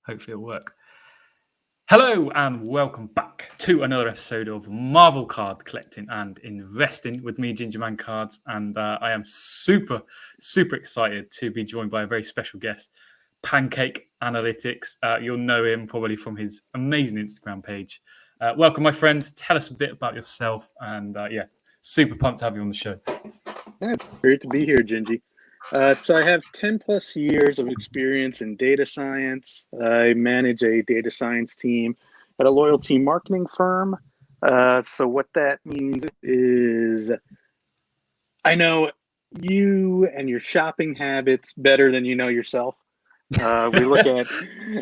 Hopefully it'll work. Hello and welcome back to another episode of Marvel Card Collecting and Investing with me, Ginger Man Cards. And I am super excited to be joined by a very special guest, Pancake Analytics. You'll know him probably from his amazing Instagram page. Welcome, my friend. Tell us a bit about yourself. And super pumped to have you on the show. Yeah, it's great to be here, Gingy. So I have 10 plus years of experience in data science. I manage a data science team at a loyalty marketing firm. So what that means is I know you and your shopping habits better than you know yourself. We look at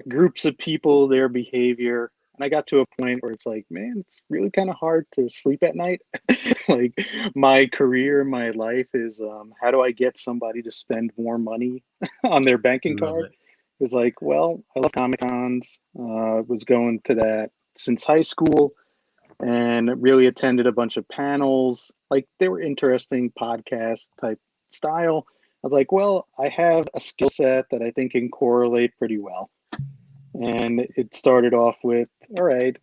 groups of people, their behavior. And I got to a point where it's like, man, it's really kind of hard to sleep at night. Like my career, my life is how do I get somebody to spend more money on their banking Love card? it. It's like, well, I love Comic Cons. Was going to that since high school and really attended a bunch of panels. Like they were interesting podcast type style. I was like, well, I have a skill set that I think can correlate pretty well. And it started off with, all right,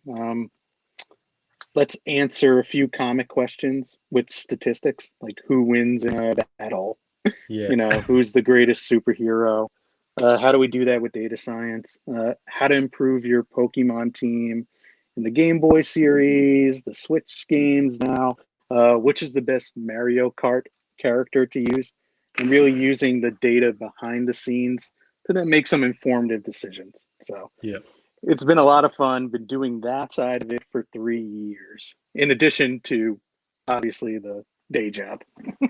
let's answer a few comic questions with statistics, like who wins in a battle, Yeah. who's the greatest superhero, how do we do that with data science, how to improve your Pokemon team in the Game Boy series, the Switch games now, which is the best Mario Kart character to use, and really using the data behind the scenes to then make some informative decisions. So Yeah. it's been a lot of fun. Been doing that side of it for 3 years, in addition to obviously the day job.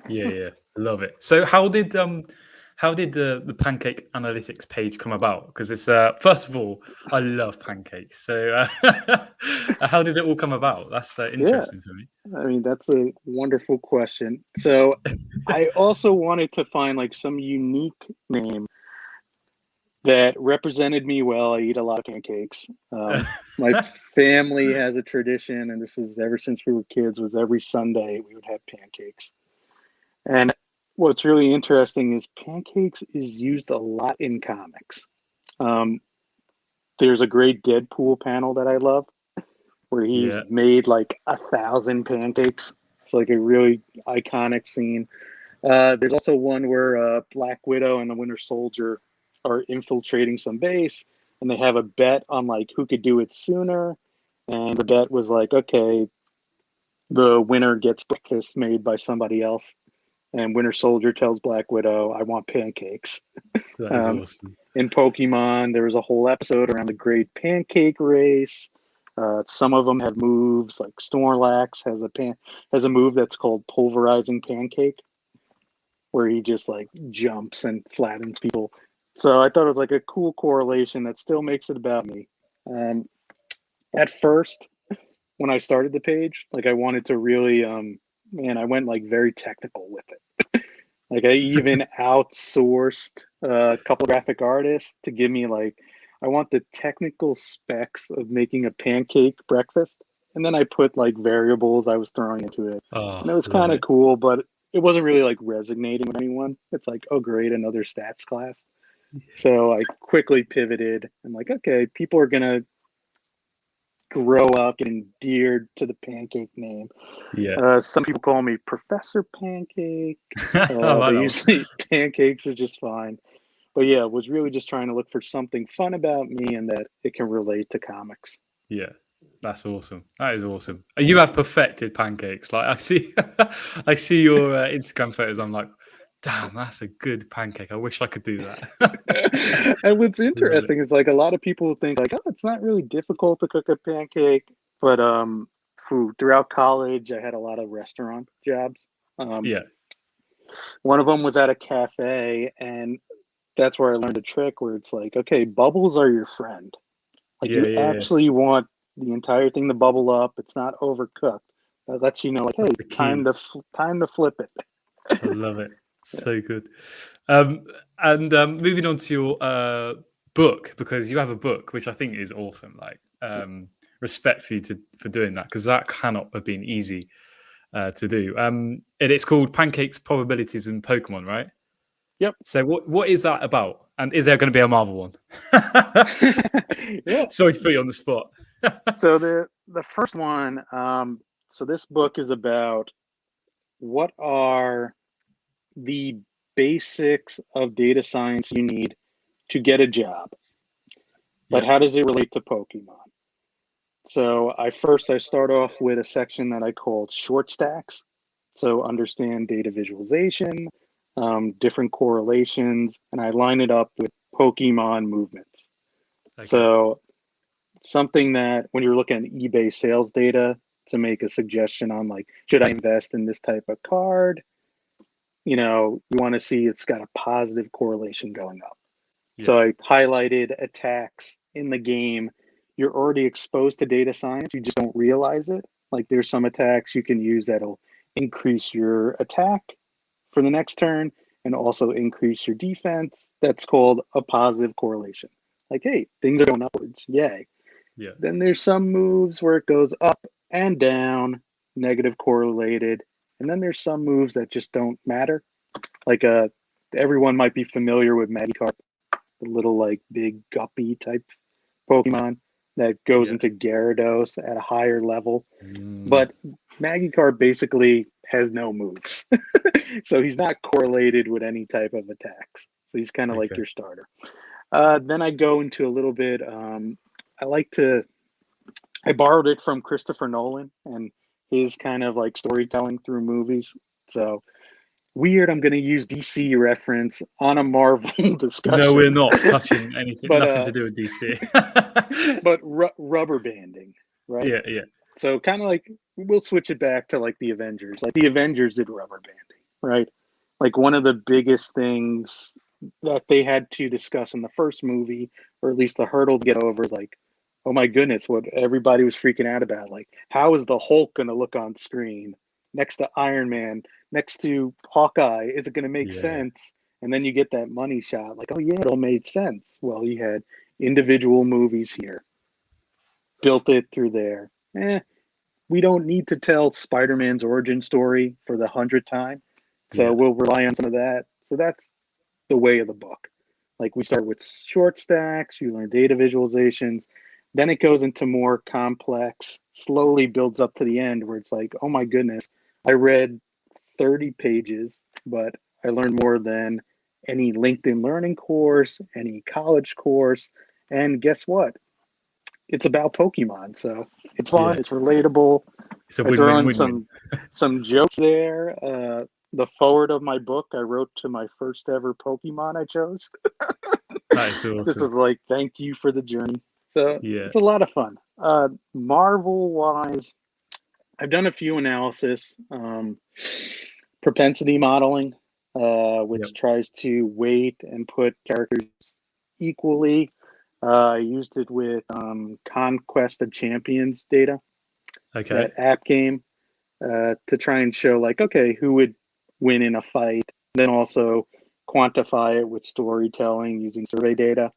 Yeah. Love it. So how did the Pancake Analytics page come about? Because it's first of all, I love pancakes. So how did it all come about? That's Yeah, interesting for me. I mean, that's a wonderful question. So I also wanted to find like some unique name that represented me well. I eat a lot of pancakes. My family has a tradition, and this is ever since we were kids, was every Sunday we would have pancakes. And what's really interesting is pancakes is used a lot in comics. Um, there's a great Deadpool panel that I love where he's Yeah. made like 1,000 pancakes. It's like a really iconic scene. There's also one where Black Widow and the Winter Soldier are infiltrating some base, and they have a bet on like who could do it sooner. And the bet was like, okay, the winner gets breakfast made by somebody else. And Winter Soldier tells Black Widow, I want pancakes. That is awesome. In Pokemon, there was a whole episode around the Great Pancake Race. Some of them have moves, like Snorlax has a move that's called Pulverizing Pancake, where he just like jumps and flattens people. So I thought it was like a cool correlation that still makes it about me. At first, when I started the page, like I wanted to really, I went like very technical with it. Like I even outsourced a couple graphic artists to give me like, I want the technical specs of making a pancake breakfast. And then I put like variables I was throwing into it. Oh, And it was love kind of it. cool, but it wasn't really like resonating with anyone. It's like, oh great, another stats class. So I quickly pivoted and like, okay, people are gonna grow up and endeared to the pancake name. Yeah. Some people call me Professor Pancake. I But like that one. usually pancakes is just fine. But yeah, was really just trying to look for something fun about me and that it can relate to comics. Yeah. That's awesome. That is awesome. You have perfected pancakes. Like I see, I see your Instagram photos. I'm like, damn, that's a good pancake. I wish I could do that. And what's Love it. interesting is like a lot of people think like, oh, it's not really difficult to cook a pancake. But throughout college, I had a lot of restaurant jobs. Um, Yeah. one of them was at a cafe, and that's where I learned a trick where it's like, okay, bubbles are your friend. Like you Yeah. actually want the entire thing to bubble up. It's not overcooked. That lets you know, like, That's hey, the time key. to flip it. I love it. Yeah. So good. And moving on to your book, because you have a book, which I think is awesome. Like, respect for you for doing that, because that cannot have been easy to do. And it's called Pancakes, Probabilities, and Pokemon, right? Yep. So what is that about? And is there going to be a Marvel one? Yeah. Sorry to put you on the spot. So the first one, so this book is about what are the basics of data science you need to get a job, but how does it relate to Pokemon? So I start off with a section that I called short stacks. So understand data visualization, different correlations, and I line it up with Pokemon movements. Okay. So something that when you're looking at eBay sales data to make a suggestion on like, should I invest in this type of card? You want to see it's got a positive correlation going up. Yeah. So I highlighted attacks in the game. You're already exposed to data science. You just don't realize it. Like there's some attacks you can use that'll increase your attack for the next turn and also increase your defense. That's called a positive correlation. Like, hey, things are going upwards. Yay. Yeah. Then there's some moves where it goes up and down, negative correlated. And then there's some moves that just don't matter. Like everyone might be familiar with Magikarp, the little like big guppy type Pokemon that goes into Gyarados at a higher level. But Magikarp basically has no moves. So he's not correlated with any type of attacks. So he's kind of like your starter. Then I go into a little bit, I borrowed it from Christopher Nolan and his kind of like storytelling through movies. So weird, I'm going to use DC reference on a Marvel discussion. No, we're not touching anything, but, nothing to do with DC. But rubber banding, right? Yeah. So kind of like, we'll switch it back to like the Avengers. Like the Avengers did rubber banding, right? Like one of the biggest things that they had to discuss in the first movie, or at least the hurdle to get over, is like, oh my goodness, what everybody was freaking out about. Like, how is the Hulk going to look on screen next to Iron Man, next to Hawkeye? Is it going to make sense? And then you get that money shot. Like, oh yeah, it all made sense. Well, you had individual movies here, built it through there. We don't need to tell Spider-Man's origin story for the 100th time. So we'll rely on some of that. So that's the way of the book. Like we start with short stacks, you learn data visualizations, then it goes into more complex, slowly builds up to the end where it's like, oh my goodness, I read 30 pages, but I learned more than any LinkedIn learning course, any college course. And guess what? It's about Pokemon. So it's fun, it's relatable. It's a I throw in win-win-win-win. some jokes there. The forward of my book, I wrote to my first ever Pokemon I chose. That is awesome. This is like, thank you for the journey. So it's a lot of fun. Marvel wise, I've done a few analysis, propensity modeling, which tries to weight and put characters equally. I used it with Conquest of Champions data, that app game, to try and show like, okay, who would win in a fight, then also quantify it with storytelling using survey data.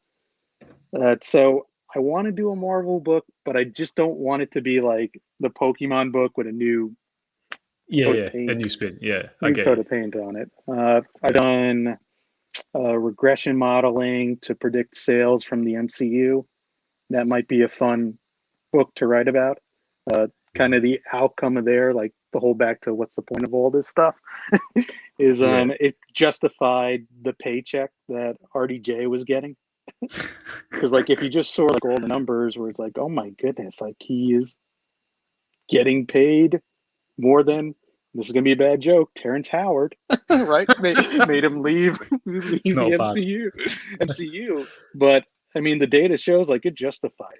So I want to do a Marvel book, but I just don't want it to be like the Pokemon book with a new coat of paint, a new spin. new coat of paint on it. I've done regression modeling to predict sales from the MCU. That might be a fun book to write about. Kind of the outcome of there, like the whole back to what's the point of all this stuff, is it justified the paycheck that RDJ was getting. Because like if you just saw like all the numbers where it's like, oh my goodness, like he is getting paid more than, this is gonna be a bad joke, Terrence Howard, right? Made him leave the MCU. But I mean the data shows like it justified.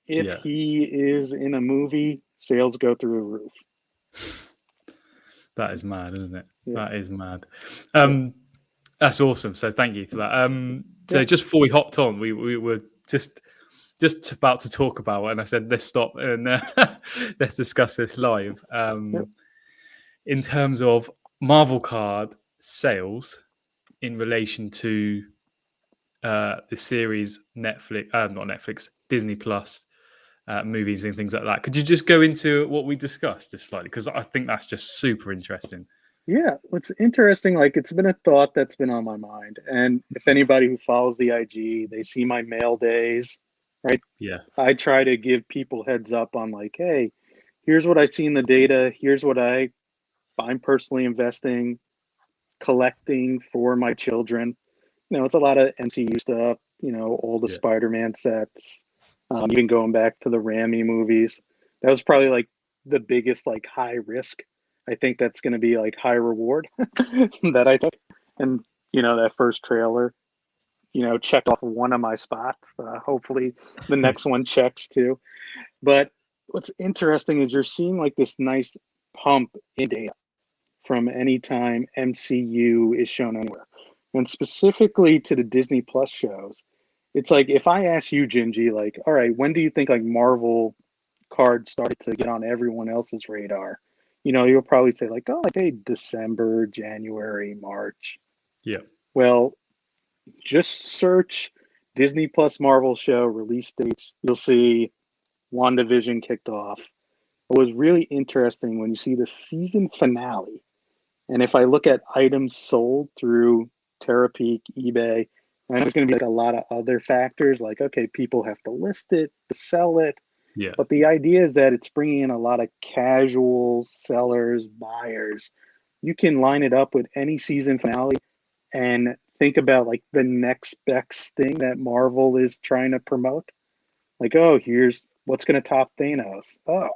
If he is in a movie, sales go through the roof. That is mad, isn't it? That is mad. That's awesome. So thank you for that. So just before we hopped on, we were just about to talk about it, and I said, let's stop and let's discuss this live. In terms of Marvel card sales in relation to the series Netflix, not Netflix, Disney Plus movies and things like that. Could you just go into what we discussed just slightly? Because I think that's just super interesting. Yeah, what's interesting, like it's been a thought that's been on my mind. And if anybody who follows the IG, they see my mail days, right? Yeah, I try to give people heads up on like, hey, here's what I see in the data. Here's what I'm personally investing, collecting for my children. It's a lot of MCU stuff, all the yeah, Spider-Man sets, even going back to the Rami movies. That was probably like the biggest like high risk. I think that's going to be like high reward that I took. And that first trailer, checked off one of my spots. Hopefully the next one checks too. But what's interesting is you're seeing like this nice pump in data from any time MCU is shown anywhere. And specifically to the Disney Plus shows, it's like if I ask you, Gingy, like, all right, when do you think like Marvel cards started to get on everyone else's radar? You'll probably say like, oh, like hey, December, January, March. yeah, Well, just search Disney Plus Marvel show release dates. You'll see WandaVision kicked off. It was really interesting when you see the season finale. And if I look at items sold through Terapeak, eBay, I know there's going to be like a lot of other factors like, okay, people have to list it to sell it. yeah, But the idea is that it's bringing in a lot of casual sellers, buyers. You can line it up with any season finale and think about like the next best thing that Marvel is trying to promote. Like, oh, here's what's going to top Thanos. Oh,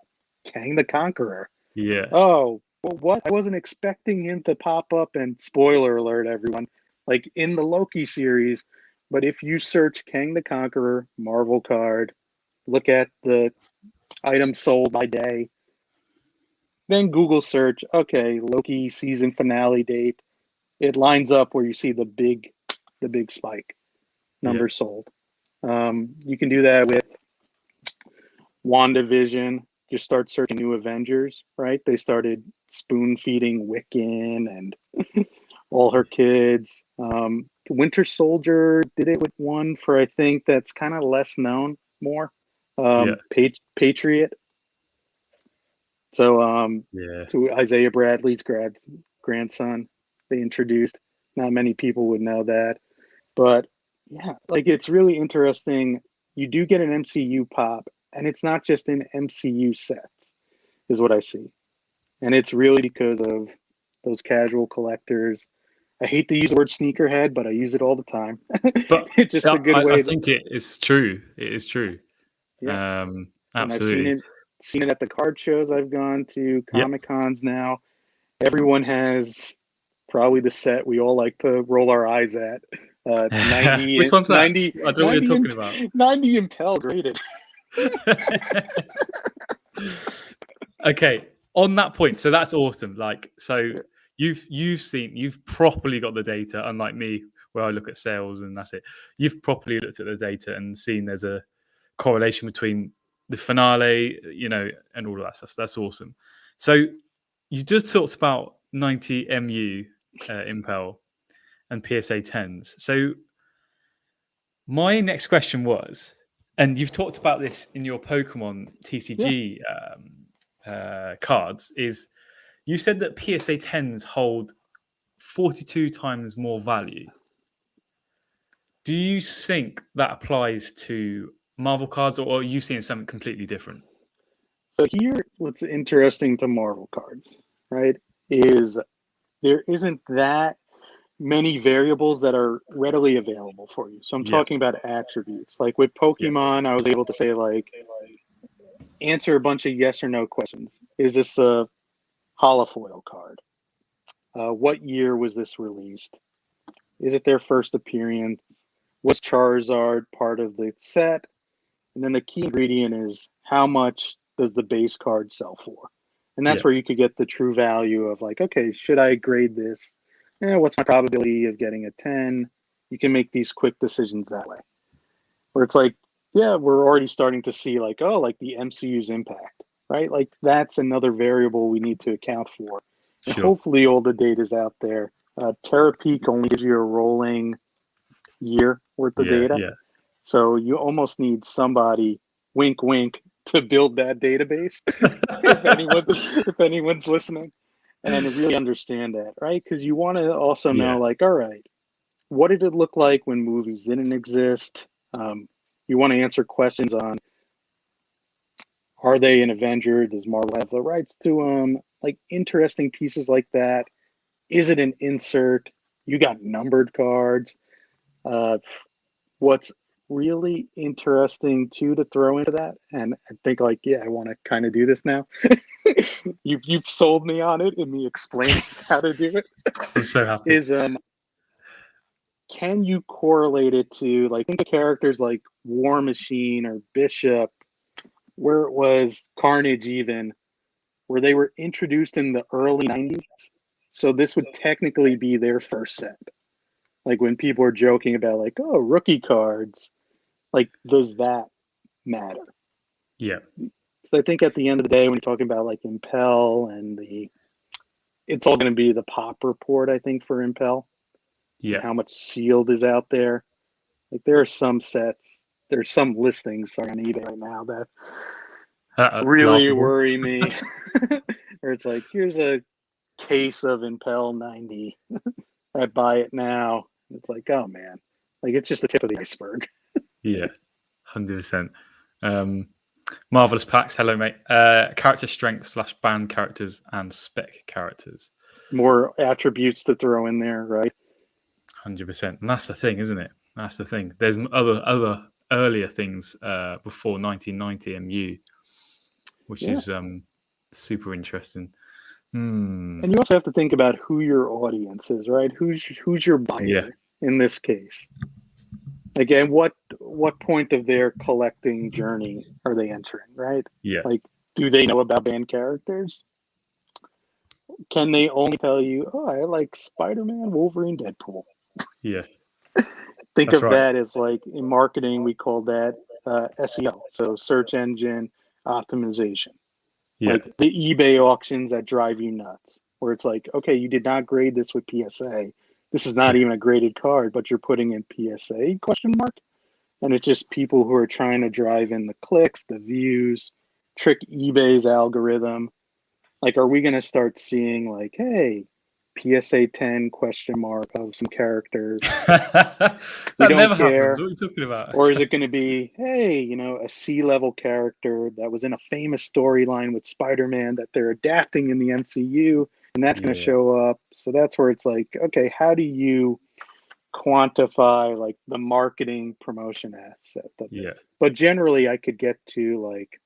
Kang the Conqueror. yeah, Oh, well, what? I wasn't expecting him to pop up, and spoiler alert, everyone, like in the Loki series. But if you search Kang the Conqueror Marvel card, look at the items sold by day, then Google search, okay, Loki season finale date. It lines up where you see the big spike yeah, number sold. You can do that with WandaVision. Just start searching New Avengers, right? They started spoon feeding Wiccan and all her kids. Winter Soldier did it with one for I think that's kind of less known more. yeah, Patriot. So yeah. to Isaiah Bradley's grandson, they introduced. Not many people would know that, but yeah, like it's really interesting. You do get an MCU pop, and it's not just in MCU sets, is what I see, and it's really because of those casual collectors. I hate to use the word sneakerhead, but I use it all the time. But It's just a good I way. think it is true. It is true. Yeah, and I've seen Absolutely. it at the card shows I've gone to, Yep. Comic Cons now. Everyone has probably the set we all like to roll our eyes at. 90 Which and one's that? 90, I don't know what you're 90 talking and about. 90 Impel graded. Okay, on that point, so that's awesome. Like, so you've properly got the data, unlike me, where I look at sales and that's it. You've properly looked at the data and seen there's a correlation between the finale, and all of that stuff. So that's awesome. So you just talked about 90 MU Impel and PSA 10s. So my next question was, and you've talked about this in your Pokemon Yeah. TCG cards, is you said that PSA 10s hold 42 times more value. Do you think that applies to Marvel cards, or are you seeing something completely different? So here, what's interesting to Marvel cards, right, is there isn't that many variables that are readily available for you. So I'm Yeah, talking about attributes. Like with yeah, Pokemon, I was able to say like answer a bunch of yes or no questions. Is this a holofoil card? What year was this released? Is it their first appearance? Was Charizard part of the set? And then the key ingredient is how much does the base card sell for? And that's yeah, where you could get the true value of like, okay, should I grade this? What's my probability of getting a 10? You can make these quick decisions that way. Where it's like, yeah, we're already starting to see like, oh, like the MCU's impact, right? Like that's another variable we need to account for. And sure. hopefully all the data's out there. Terapeak only gives you a rolling year worth of Yeah, data. yeah. So you almost need somebody, wink, wink, to build that database. if anyone's listening, and really understand that, right? Because you want to also Yeah. know, like, all right, what did it look like when movies didn't exist? You want to answer questions on, are they an Avenger? Does Marvel have the rights to them? Like interesting pieces like that. Is it an insert? You got numbered cards. Uh, what's really interesting too to throw into that, and I think like, yeah, I want to kind of do this now. You've sold me on it and me explaining how to do it. I'm so happy. Is can you correlate it to, like, think of characters like War Machine or Bishop, where it was Carnage even, where they were introduced in the early 90s. So this would technically be their first set. Like when people are joking about like, oh, rookie cards, like, does that matter? Yeah. So I think at the end of the day, when you're talking about like Impel and it's all going to be the pop report, I think, for Impel and Yeah. how much sealed is out there. Like there are some sets, there's some listings on eBay right now that really Laughable. worry me. Where it's like, here's a case of Impel 90. I buy it now. It's like, oh man, like it's just the tip of the iceberg. Yeah. 100%. Marvelous packs. Hello, mate. Character strength / band characters and spec characters. More attributes to throw in there, right? 100%. And that's the thing, isn't it? That's the thing. There's other earlier things before 1990 MU, which is super interesting. And you also have to think about who your audience is, right? Who's your buyer in this case? Again, what point of their collecting journey are they entering, right? Yeah. Like, do they know about band characters? Can they only tell you, oh, I like Spider-Man, Wolverine, Deadpool? Yeah. Think That's of right. that as, like, in marketing, we call that SEO, so search engine optimization. Yeah. Like the eBay auctions that drive you nuts, where it's like, okay, you did not grade this with PSA. This is not even a graded card, but you're putting in PSA question mark. And it's just people who are trying to drive in the clicks, the views, trick eBay's algorithm. Like, are we going to start seeing like, hey, PSA 10 question mark of some characters? That We don't never happens. care. What are you talking about? Or is it going to be, hey, a C-level character that was in a famous storyline with Spider-Man that they're adapting in the MCU, and that's going to show up? So that's where it's like, okay, how do you quantify like the marketing promotion asset of this? But generally, I could get to like,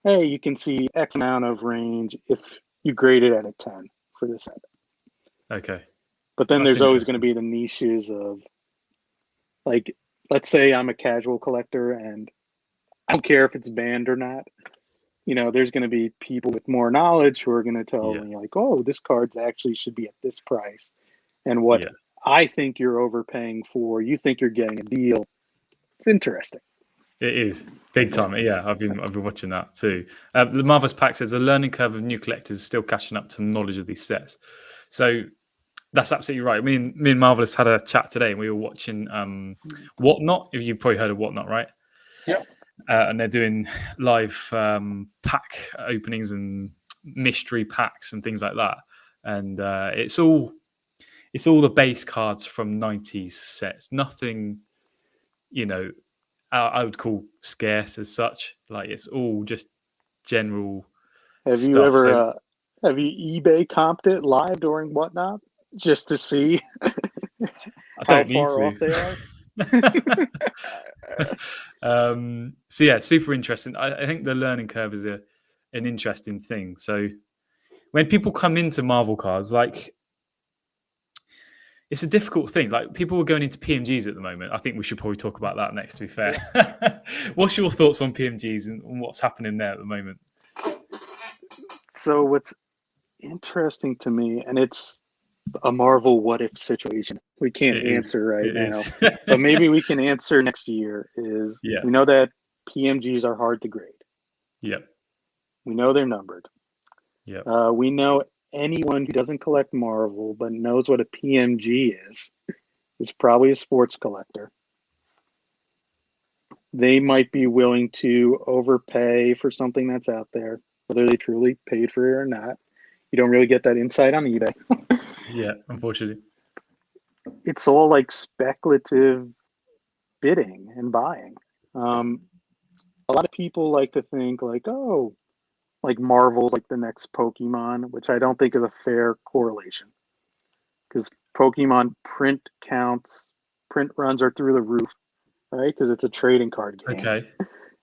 hey, you can see X amount of range if you grade it at a 10 for this set. Okay. But then That's there's always going to interesting. be the niches of, like, let's say I'm a casual collector and I don't care if it's banned or not. There's going to be people with more knowledge who are going to tell me like, oh, this card's actually should be at this price. And what I think you're overpaying for, you think you're getting a deal. It's interesting. It is big time. Yeah, I've been watching that too. The Marvelous Pack says the learning curve of new collectors is still catching up to the knowledge of these sets. So that's absolutely right. Me and Marvelous had a chat today, and we were watching Whatnot. You've probably heard of Whatnot, right? Yeah. And they're doing live pack openings and mystery packs and things like that. And it's all the base cards from 90s sets. Nothing, I would call scarce as such. Like, it's all just general Have stuff. you ever have you eBay comped it live during Whatnot just to see how far off they are? So yeah, super interesting. I think the learning curve is an interesting thing. So when people come into Marvel cards, like, it's a difficult thing. Like, people are going into PMGs at the moment. I think we should probably talk about that next, to be fair. What's your thoughts on PMGs and what's happening there at the moment? So what's interesting to me, and it's a Marvel what if situation we can't answer right now, but maybe we can answer next year, is we know that PMGs are hard to grade. Yep. We know they're numbered. Yep. We know anyone who doesn't collect Marvel but knows what a PMG is probably a sports collector. They might be willing to overpay for something that's out there, whether they truly paid for it or not. You don't really get that insight on eBay. Yeah, unfortunately. It's all like speculative bidding and buying. A lot of people like to think like, oh, like Marvel's like the next Pokemon, which I don't think is a fair correlation because Pokemon print runs are through the roof, right? Because it's a trading card game. Okay.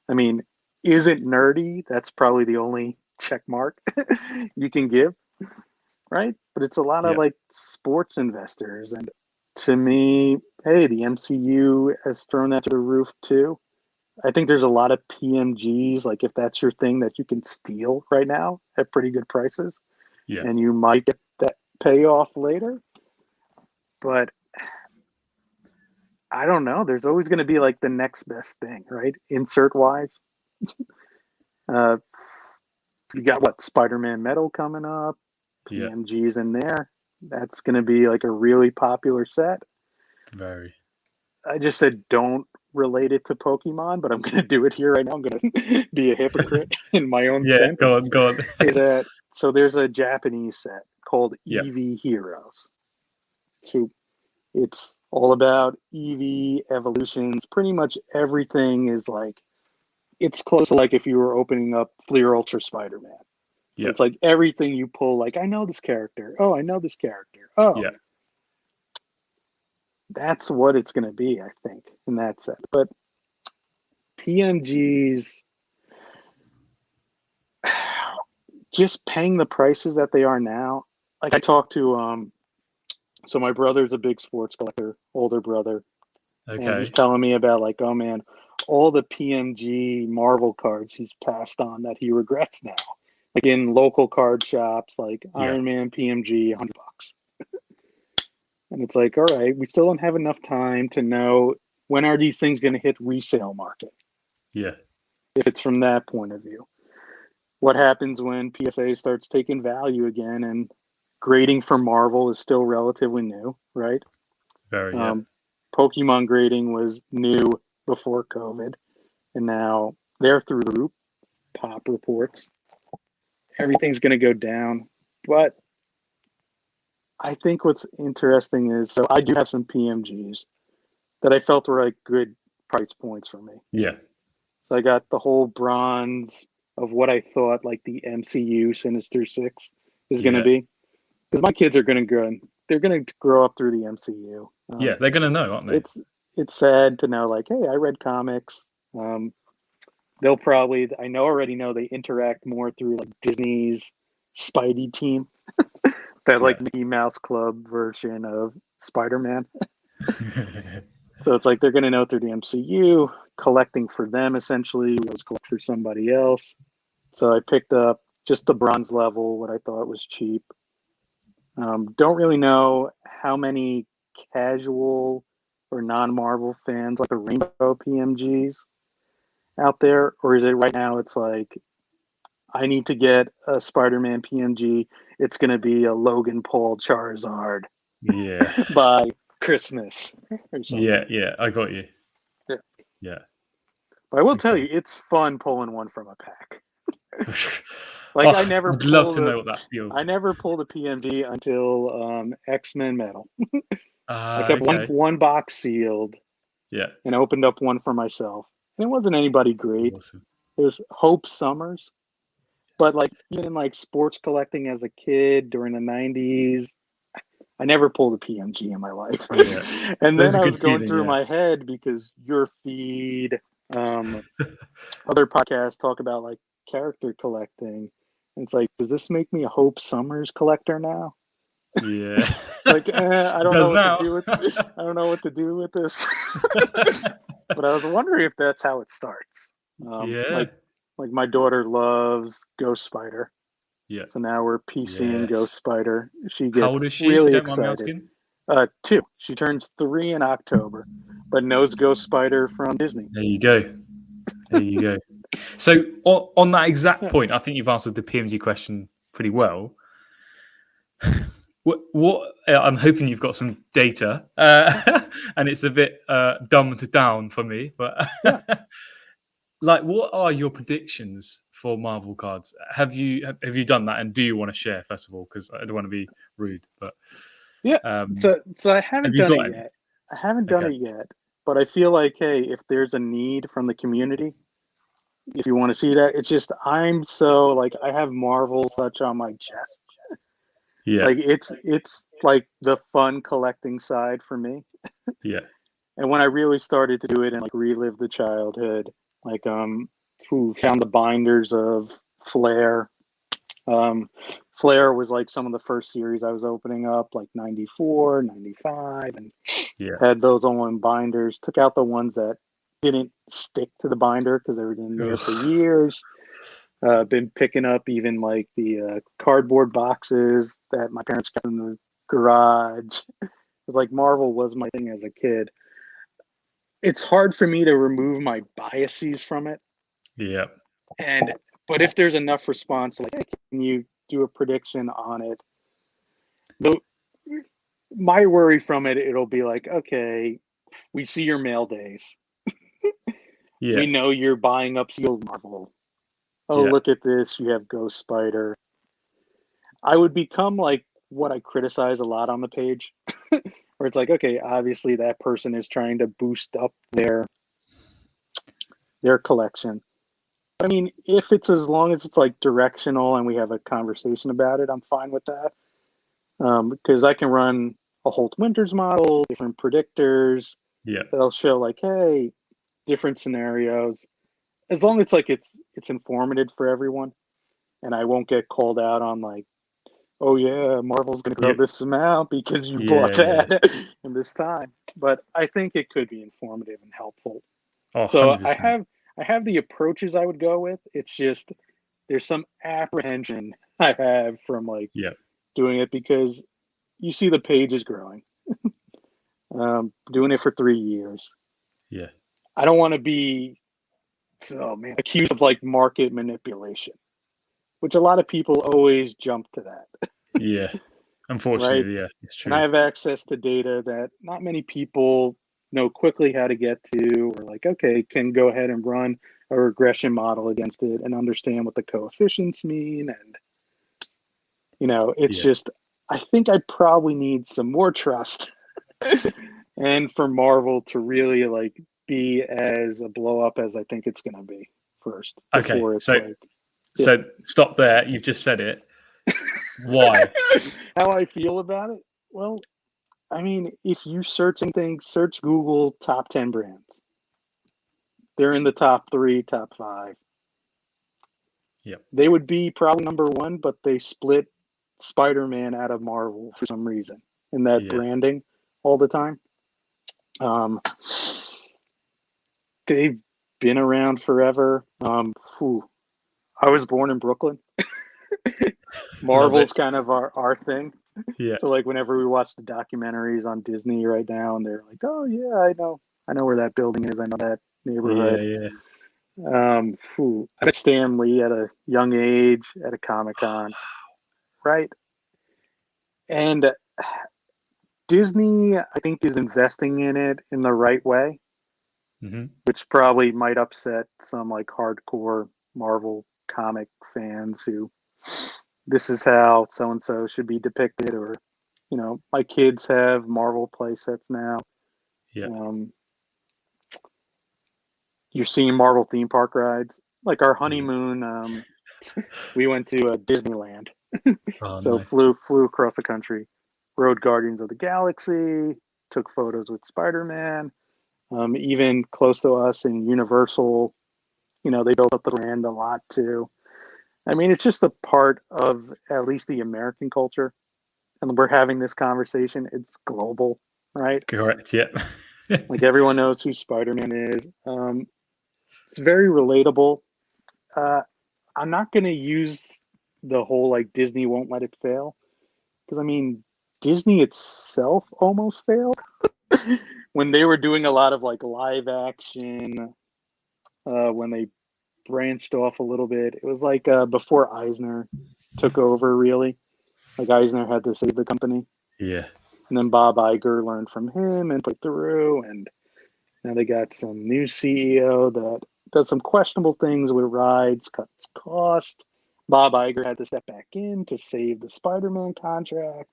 I mean, is it nerdy? That's probably the only check mark you can give, right? But it's a lot of Yeah. like sports investors. And to me, hey, the MCU has thrown that to the roof too. I think there's a lot of PMGs, like if that's your thing, that you can steal right now at pretty good prices, Yeah. and you might get that payoff later. But I don't know. There's always going to be like the next best thing, right? Insert wise. Uh, you got what, Spider-Man Metal coming up, Yeah. PMGs in there. That's going to be like a really popular set. Very. I just said don't relate it to Pokemon, but I'm going to do it here right now. I'm going to be a hypocrite in my own Yeah. sentence. Go on. Is that so? There's a Japanese set called Yeah. EV Heroes. So it's all about EV evolutions. Pretty much everything is like, it's close to like if you were opening up Fleer Ultra Spider-Man. Yeah. It's like everything you pull, like, I know this character. Oh, I know this character. Oh, Yeah. that's what it's going to be, I think, in that set. But PMGs, just paying the prices that they are now. Like I talked to, so my brother's a big sports collector, older brother. And he's Okay. telling me about like, oh man, all the PMG Marvel cards he's passed on that he regrets now. Like in local card shops, like Yeah. Iron Man PMG, $100. And it's like, all right, we still don't have enough time to know when are these things going to hit resale market, Yeah. if it's from that point of view. What happens when PSA starts taking value again, and grading for Marvel is still relatively new, right? Very. Yeah. Pokemon grading was new before COVID, and now they're through the roof. Pop reports. Everything's going to go down. But I think what's interesting is, so I do have some PMGs that I felt were like good price points for me. Yeah. So I got the whole bronze of what I thought like the MCU Sinister Six is going to Yeah. be. Because my kids are going to grow, they're going to grow up through the MCU. Yeah. They're gonna know, aren't they? It's sad to know, like, hey, I read comics. They'll probably, I know already know they interact more through like Disney's Spidey team, that like Mickey Mouse Club version of Spider-Man. So it's like they're going to know through the MCU, collecting for them essentially. We always collect for somebody else. So I picked up just the bronze level, what I thought was cheap. Don't really know how many casual or non-Marvel fans like the Rainbow PMGs out there, or is it right now it's like, I need to get a Spider-Man PMG. It's going to be a Logan Paul Charizard Yeah. by Christmas or something. Yeah. I got you. Yeah. Yeah. But I will tell you, it's fun pulling one from a pack. Like Oh, I never I'd love to pulled know what that feels. I never pulled a PMG until X-Men Metal. I kept Okay. one box sealed Yeah. and opened up one for myself. And it wasn't anybody great. Awesome. It was Hope Summers. But like even in like sports collecting as a kid during the 90s, I never pulled a PMG in my life. Yeah. And There's then a I good was going feeling, through yeah. my head because your feed, other podcasts talk about like character collecting. And it's like, does this make me a Hope Summers collector now? Yeah. Like, I It don't does know what now. to do with. I don't know what to do with this. But I was wondering if that's how it starts. Yeah. Like my daughter loves Ghost Spider. Yeah. So now we're PCing Ghost Yes. Spider. She How old gets is she, if you really don't mind me excited. asking? 2. She turns 3 in October, but knows Ghost Spider from Disney. There you go. There you go. So on that exact point, I think you've answered the PMG question pretty well. What I'm hoping you've got some data, and it's a bit dumbed down for me, but like, what are your predictions for Marvel cards. Have you done that, and do you want to share first of all? Because I don't want to be rude, but Yeah. So I have haven't you done got it any? yet. I haven't done Okay. it yet, but I feel like, hey, if there's a need from the community, if you want to see that, it's just I'm so like I have Marvel such on my chest. Yeah. Like it's like the fun collecting side for me. Yeah. And when I really started to do it and like relive the childhood, like who found the binders of Flair. Flair was like some of the first series I was opening up, like 94, 95, and Yeah. had those on one binders. Took out the ones that didn't stick to the binder because they were in there for years. Been picking up even like the cardboard boxes that my parents kept in the garage. It was like Marvel was my thing as a kid. It's hard for me to remove my biases from it. Yeah. And but if there's enough response, like, hey, can you do a prediction on it? The, my worry from it, it'll be like, okay, we see your mail days. Yeah. We know you're buying up sealed Marvel. Oh, Yeah. look at this. You have Ghost Spider. I would become like what I criticize a lot on the page, where it's like, okay, obviously that person is trying to boost up their collection. I mean, if it's as long as it's like directional and we have a conversation about it, I'm fine with that. Because I can run a Holt Winters model, different predictors. Yeah. They'll show like, hey, different scenarios. As long as like it's informative for everyone, and I won't get called out on like, oh yeah, Marvel's going to grow Yeah. this amount because you bought Yeah. Yeah. that in this time. But I think it could be informative and helpful. Oh, So 100%. I have the approaches I would go with. It's just there's some apprehension I have from like Yeah. doing it because you see the page is growing. Doing it for 3 years. Yeah. I don't want to be, oh man, accused of like market manipulation, which a lot of people always jump to that, Yeah. right? Unfortunately, yeah, it's And I true. have access to data that not many people know quickly how to get to, or like, okay, can go ahead and run a regression model against it and understand what the coefficients mean. And, it's Yeah. just, I think I probably need some more trust and for Marvel to really like be as a blow up as I think it's going to be first Okay. before it's like, yeah. So stop there. You've just said it. Why? How I feel about it? Well, I mean, if you search anything, search Google top 10 brands. They're in the top 3, top 5. Yep. They would be probably number 1, but they split Spider-Man out of Marvel for some reason in that Yeah. branding all the time. They've been around forever. I was born in Brooklyn. Love it. Marvel's kind of our thing. Yeah. So like whenever we watch the documentaries on Disney right now, and they're like, "Oh yeah, I know where that building is. I know that Yeah. neighborhood." Yeah. I met Stan Lee at a young age at a Comic-Con, right? And Disney, I think, is investing in it in the right way, Hmm. which probably might upset some like hardcore Marvel comic fans who this is how so and so should be depicted, or my kids have Marvel play sets now. Yeah. Um, you're seeing Marvel theme park rides. Like our Yeah. honeymoon, we went to Disneyland. Oh, So nice. flew across the country, rode Guardians of the Galaxy, took photos with Spider-Man. Even close to us in Universal, they built up the brand a lot too. I mean, it's just a part of at least the American culture, and we're having this conversation. It's global, right? Correct. Yeah. Like everyone knows who Spider-Man is. It's very relatable. Uh, I'm not going to use the whole like Disney won't let it fail because I mean Disney itself almost failed when they were doing a lot of like live action. When they branched off a little bit, it was like before Eisner took over. Really, like Eisner had to save the company, Yeah. and then Bob Iger learned from him and put through, and now they got some new CEO that does some questionable things with rides, cuts cost. Bob Iger had to step back in to save the Spider-Man contract.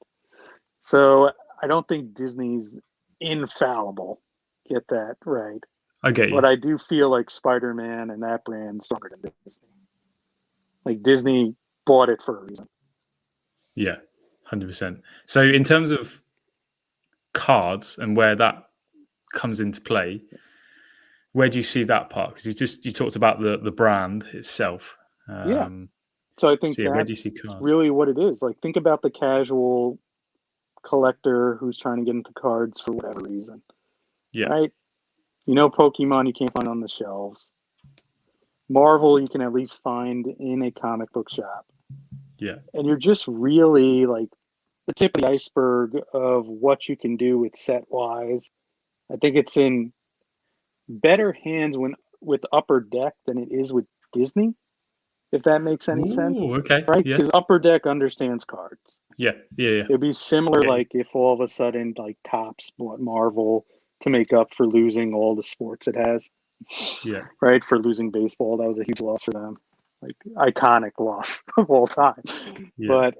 So I don't think Disney's infallible. Get that right. I get But you. I do feel like Spider-Man and that brand stronger than Disney. Like Disney bought it for a reason. Yeah, 100%. So in terms of cards and where that comes into play, where do you see that part? Because you talked about the brand itself. Yeah. So I think So yeah, where do you see that's cards? really what it is. Like think about the casual collector who's trying to get into cards for whatever reason. Yeah, Right? You know Pokemon you can't find on the shelves. Marvel you can at least find in a comic book shop. yeah. And you're just really like the tip of the iceberg of what you can do with set wise. I think it's in better hands when with Upper Deck than it is with Disney, if that makes any sense. Ooh, okay. Right? Yeah, Because Upper Deck understands cards. yeah, yeah. It'd be similar Yeah, like if all of a sudden like Topps bought Marvel to make up for losing all the sports it has. yeah, Right? For losing baseball. That was a huge loss for them. Like iconic loss of all time. yeah. But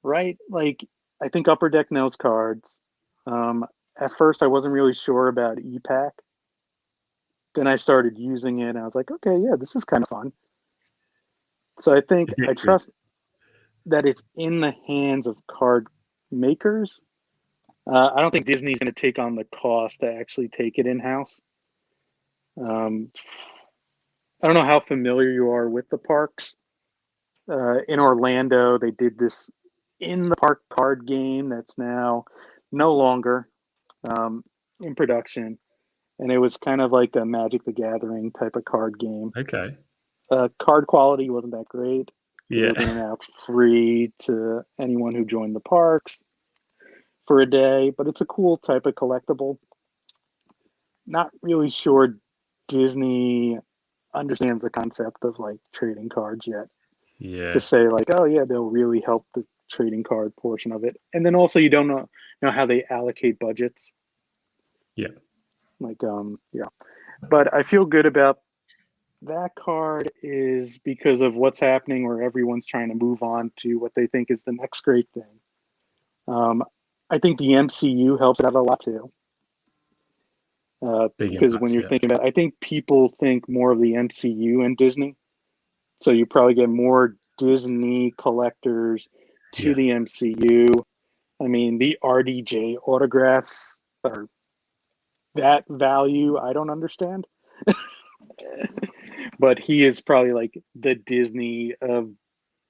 right, like I think Upper Deck knows cards. At first I wasn't really sure about EPAC. Then I started using it and I was like, okay, yeah, this is kind of fun. So I think I Addictive. trust that it's in the hands of card makers. I don't think Disney's going to take on the cost to actually take it in house. Um, I don't know how familiar you are with the parks. In Orlando, they did this in the park card game that's now no longer um, in production. And it was kind of like a Magic the Gathering type of card game. Okay. Card quality wasn't that great. They were Yeah. giving out free to anyone who joined the parks for a day, but it's a cool type of collectible. Not really sure Disney understands the concept of like trading cards yet to Yeah. say like, oh yeah, they'll really help the trading card portion of it. And then also you don't know how they allocate budgets. Yeah. Like yeah. But I feel good about that card is because of what's happening where everyone's trying to move on to what they think is the next great thing. I think the MCU helps it out a lot too. Big Because when impact. you're Yeah. thinking about, I think people think more of the MCU and Disney, so you probably get more Disney collectors to Yeah. the MCU. I mean, the RDJ autographs are that value. I don't understand, but he is probably like the Disney of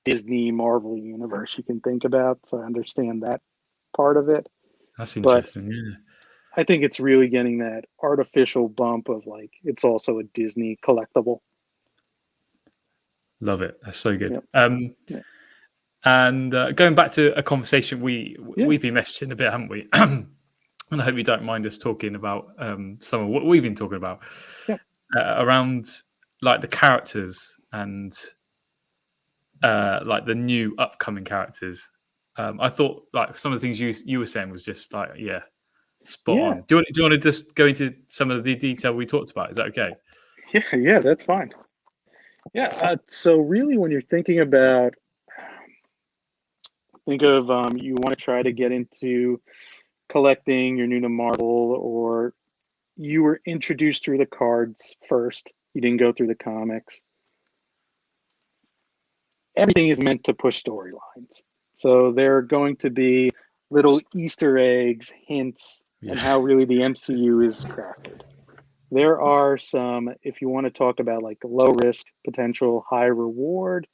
Disney Marvel universe you can think about. So I understand that part of it, That's but interesting. Yeah. I think it's really getting that artificial bump of like it's also a Disney collectible. Love it. That's so good. Yep. Yeah. And going back to a conversation Yeah. we've been messaging a bit, haven't we? And I hope you don't mind us talking about some of what we've been talking about Yeah. around like the characters and like the new upcoming characters. I thought like some of the things you were saying was just like spot Yeah. on. Do you want to just go into some of the detail we talked about? Is that okay? Yeah. Yeah. That's fine. Yeah. So really, when you're thinking about, think of you want to try to get into collecting, you're new to Marvel, or you were introduced through the cards first. You didn't go through the comics. Everything is meant to push storylines. So there are going to be little Easter eggs, hints, and Yeah. how really the MCU is crafted. There are some, if you want to talk about like low risk, potential high reward,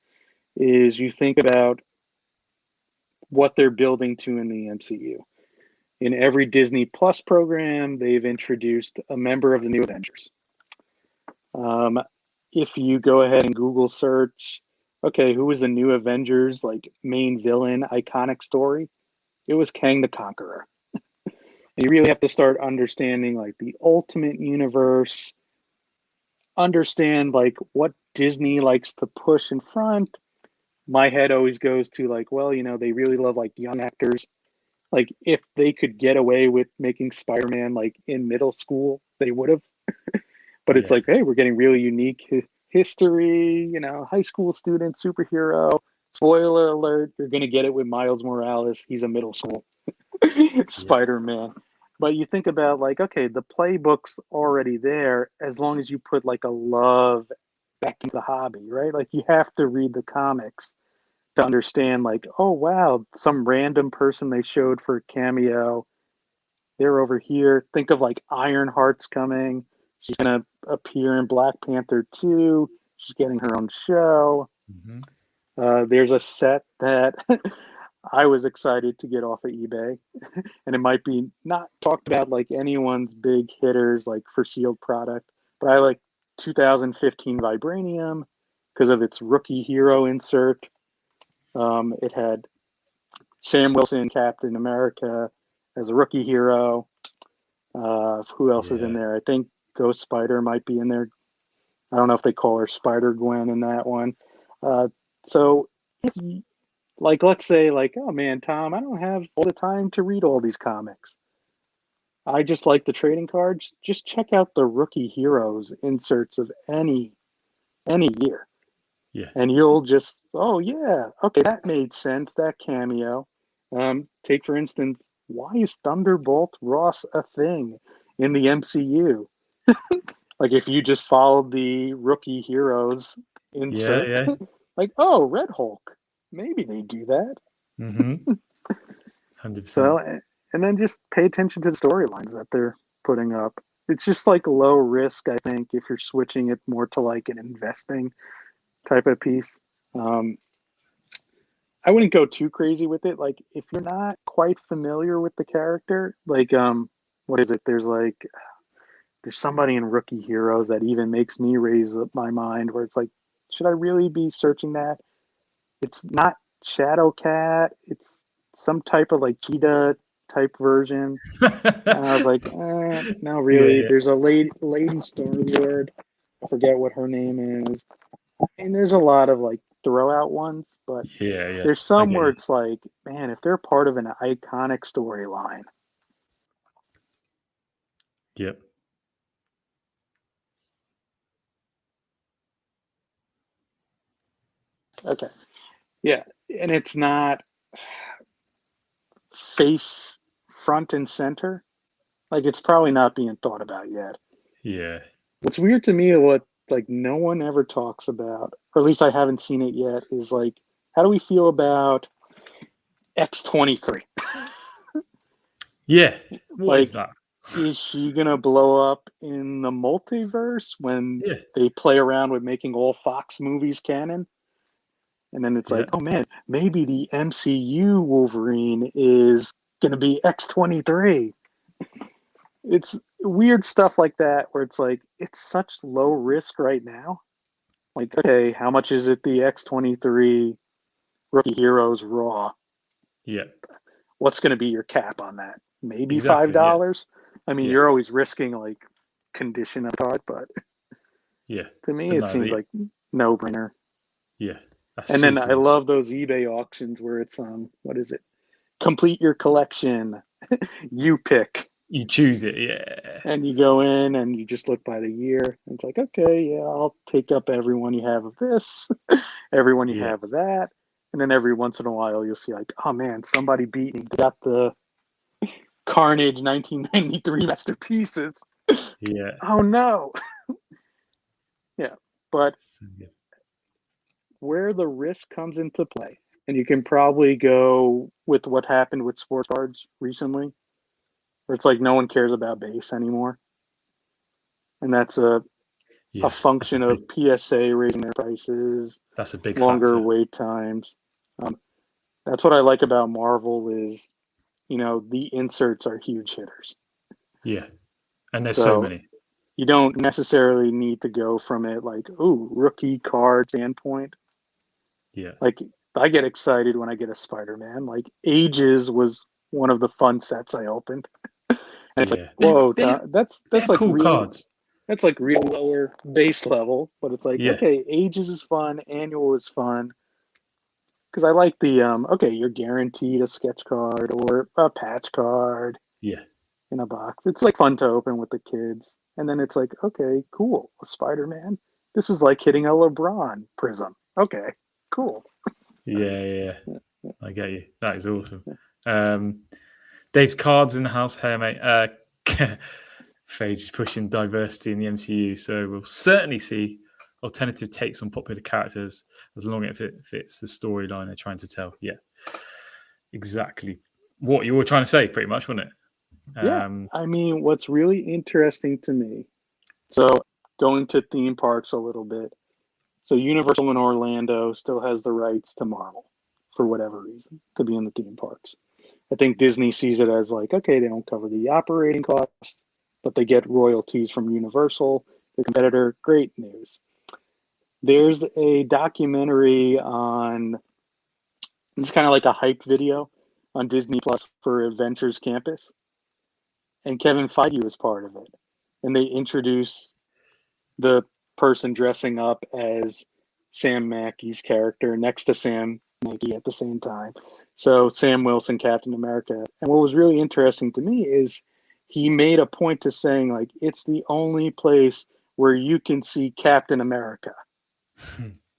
is you think about what they're building to in the MCU. In every Disney Plus program, they've introduced a member of the New Avengers. Um, if you go ahead and Google search, okay, who was the New Avengers like main villain, iconic story? It was Kang the Conqueror. And you really have to start understanding like the ultimate universe, understand like what Disney likes to push in front. My head always goes to like, well, they really love like young actors. Like if they could get away with making Spider-Man like in middle school, they would have. But it's Yeah. like, hey, we're getting really unique history, you know, high school student, superhero. Spoiler alert, you're going to get it with Miles Morales. He's a middle school Yeah. Spider-Man. But you think about like, okay, the playbook's already there as long as you put like a love back into the hobby, right? Like you have to read the comics to understand like, oh wow, some random person they showed for a cameo, they're over here. Think of like Ironheart's coming. She's gonna appear in Black Panther 2. She's getting her own show. Hmm. There's a set that I was excited to get off of eBay, and it might be not talked about like anyone's big hitters like for sealed product, but I like 2015 Vibranium because of its rookie hero insert. It had Sam Wilson, Captain America, as a rookie hero. Who else is in Yeah. there? I think Ghost Spider might be in there. I don't know if they call her Spider Gwen in that one. So, if you, like, let's say, like, oh man, Tom, I don't have all the time to read all these comics. I just like the trading cards. Just check out the rookie heroes inserts of any year, Yeah. and you'll just, oh yeah, okay, that made sense. That cameo. Take for instance, why is Thunderbolt Ross a thing in the MCU? Like if you just followed the rookie heroes Yeah. insert, Yeah. like, oh, Red Hulk, maybe they do that. Mm-hmm. 100%. So, and then just pay attention to the storylines that they're putting up. It's just like low risk, I think, if you're switching it more to like an investing type of piece. Um, I wouldn't go too crazy with it. Like if you're not quite familiar with the character, like what is it? There's somebody in Rookie Heroes that even makes me raise up my mind where it's like, should I really be searching that? It's not Shadowcat. It's some type of like Cheetah type version. And I was like, no, Yeah. really. Yeah. There's a lady Star Lord. I forget what her name is. And there's a lot of like throwout ones, but Yeah. Yeah. there's I some get where you. it's like, man, if they're part of an iconic storyline. Yep. Okay. Yeah. And it's not face front and center. Like it's probably not being thought about yet. Yeah. What's weird to me, what like no one ever talks about, or at least I haven't seen it yet, is like how do we feel about X-23? Yeah. What is Like, that? is she gonna blow up in the multiverse when Yeah. they play around with making all Fox movies canon? And then it's Yeah. like, oh man, maybe the MCU Wolverine is gonna be X-23. It's weird stuff like that where it's like it's such low risk right now. Like, okay, how much is it the X-23 Rookie Heroes Raw? Yeah. What's going to be your cap on that? Maybe Exactly. Yeah. $5. I mean, Yeah. you're always risking like condition of the card, but Yeah. to me, But it no, seems like no brainer. yeah. That's And then super I nice. love those eBay auctions where it's what is it? Complete your collection. You pick. You choose it. Yeah. And you go in and you just look by the year. And it's like, okay, yeah, I'll take up everyone you have of this, everyone you Yeah. have of that. And then every once in a while, you'll see, like, oh man, somebody beat me. They got the Carnage 1993 masterpieces. Yeah. Oh no. Yeah. But So good. where the risk comes into play, and you can probably go with what happened with sports cards recently, where it's like no one cares about base anymore. And that's a Yeah. That's a function big. of PSA raising their prices, That's a big longer factor. wait times. Um, that's what I like about Marvel is, the inserts are huge hitters. Yeah. And there's so So many. you don't necessarily need to go from it like, oh, rookie card standpoint. Yeah. Like I get excited when I get a Spider-Man. Like Ages was one of the fun sets I opened. And it's like, Yeah. whoa, They're, that's they're like cool real. cards. That's like real lower base level, but it's like, Yeah. okay, Ages is fun, Annual is fun, because I like the okay, you're guaranteed a sketch card or a patch card, Yeah. in a box. It's like fun to open with the kids. And then it's like, okay, cool. A Spider-Man. This is like hitting a LeBron prism. Okay, cool. Yeah. I get you. That is awesome. Dave's cards in the house. Hey, mate. Phage is pushing diversity in the MCU, so we'll certainly see alternative takes on popular characters as long as it fits the storyline they're trying to tell. Yeah, exactly what you were trying to say, pretty much, wasn't it? Yeah. I mean, what's really interesting to me, so going to theme parks a little bit. So Universal in Orlando still has the rights to Marvel for whatever reason to be in the theme parks. I think Disney sees it as like, okay, they don't cover the operating costs, but they get royalties from Universal, their competitor. Great news. There's a documentary on, it's kind of like a hype video on Disney Plus for Adventures Campus, and Kevin Feige was part of it. And they introduce the person dressing up as Sam Mackey's character next to Sam Mackey at the same time. So Sam Wilson, Captain America. And what was really interesting to me is he made a point to saying, like, it's the only place where you can see Captain America.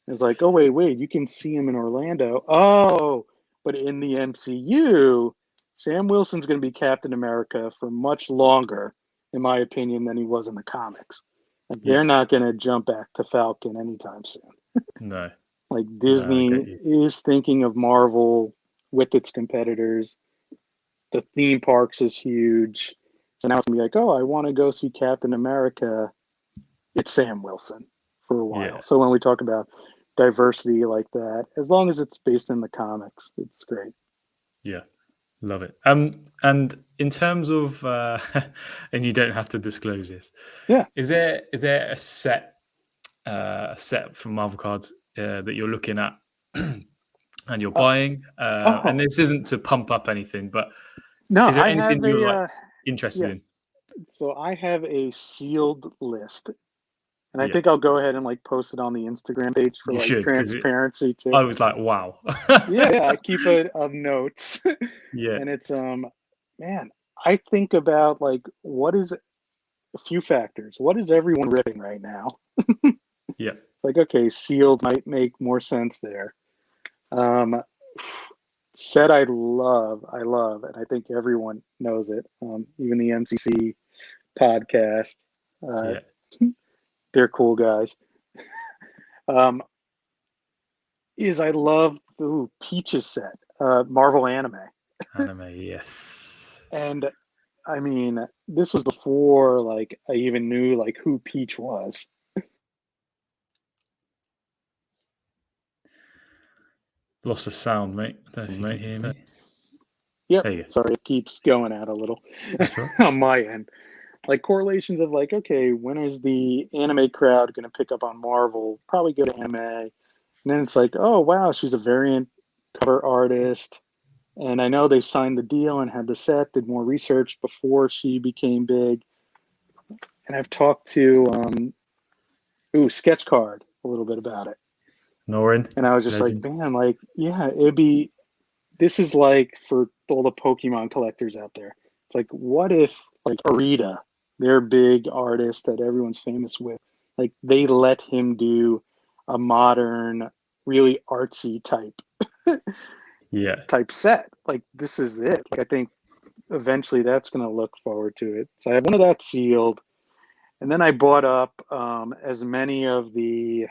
It's like, oh, wait, you can see him in Orlando. Oh, but in the MCU, Sam Wilson's going to be Captain America for much longer, in my opinion, than he was in the comics. Like, they're not going to jump back to Falcon anytime soon. No. Like, Disney is thinking of Marvel with its competitors. The theme parks is huge. So now it's going to be like, oh, I want to go see Captain America. It's Sam Wilson for a while. Yeah. So when we talk about diversity like that, as long as it's based in the comics, it's great. Yeah. Love it. And in terms of, and you don't have to disclose this. Yeah. Is there a set from Marvel cards that you're looking at and you're buying? And this isn't to pump up anything, but no, is there anything you're like interested in? So I have a sealed list. And I Yeah. think I'll go ahead and like post it on the Instagram page for like transparency too. I was like, wow. yeah, I keep it of notes. Yeah. And it's man, I think about like what is a few factors. What is everyone ripping right now? Yeah. Like, okay, sealed might make more sense there. Set I love, and I think everyone knows it. Even the MCC podcast. They're cool guys. Is I love the Peaches set, Marvel anime. Yes. And I mean, this was before like I even knew like who Peach was. Lost the sound, mate. I don't know if you can hear me. Yep. Sorry, it keeps going out a little on my end. Like correlations of like, okay, when is the anime crowd going to pick up on Marvel? Probably go to anime. And then it's like, oh, wow, she's a variant cover artist. And I know they signed the deal and had the set, did more research before she became big. And I've talked to Sketch Card a little bit about it. Norin. And I was just like, man, like, yeah, this is like for all the Pokemon collectors out there. It's like, what if like Arita, their big artist that everyone's famous with, like they let him do a modern, really artsy type set. Like this is it. Like I think eventually that's going to look forward to it. So I have one of that sealed. And then I bought up as many of the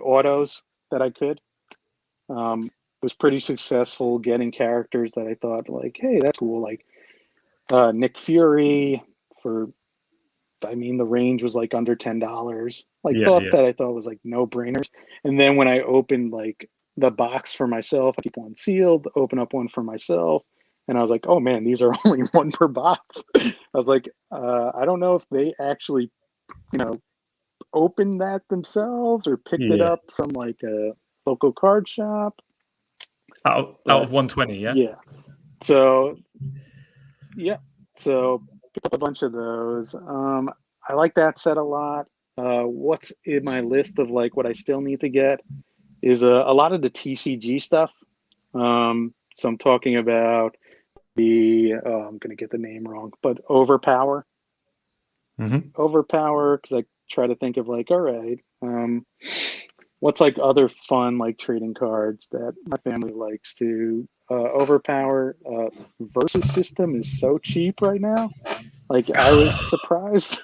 autos that I could. Was pretty successful getting characters that I thought like, hey, that's cool. Like Nick Fury for, I mean, the range was like under $10. Like that I thought was like no brainers. And then when I opened like the box for myself, I keep one sealed, open up one for myself. And I was like, oh man, these are only one per box. I was like, I don't know if they actually, opened that themselves or picked it up from like a local card shop. Out of 120, yeah? Yeah. So picked up a bunch of those. I like that set a lot. What's in my list of like what I still need to get is a lot of the TCG stuff. So I'm talking about I'm going to get the name wrong, but Overpower. Mm-hmm. Overpower, because I try to think of like, all right, what's like other fun like trading cards that my family likes to Overpower. Versus System is so cheap right now. Like I was surprised.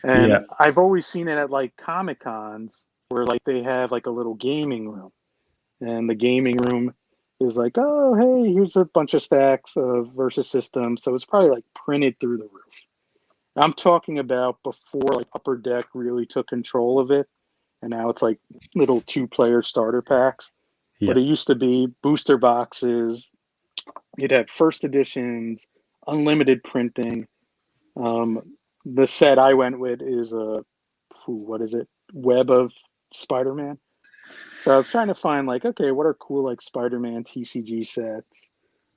And Yeah. I've always seen it at like Comic Cons where like they have like a little gaming room. And the gaming room is like, oh hey, here's a bunch of stacks of Versus System. So it's probably like printed through the roof. I'm talking about before like Upper Deck really took control of it. And now it's like little 2-player starter packs. Yeah. But it used to be booster boxes. You'd have first editions, unlimited printing. The set I went with is what is it? Web of Spider-Man. So I was trying to find like, okay, what are cool like Spider-Man TCG sets?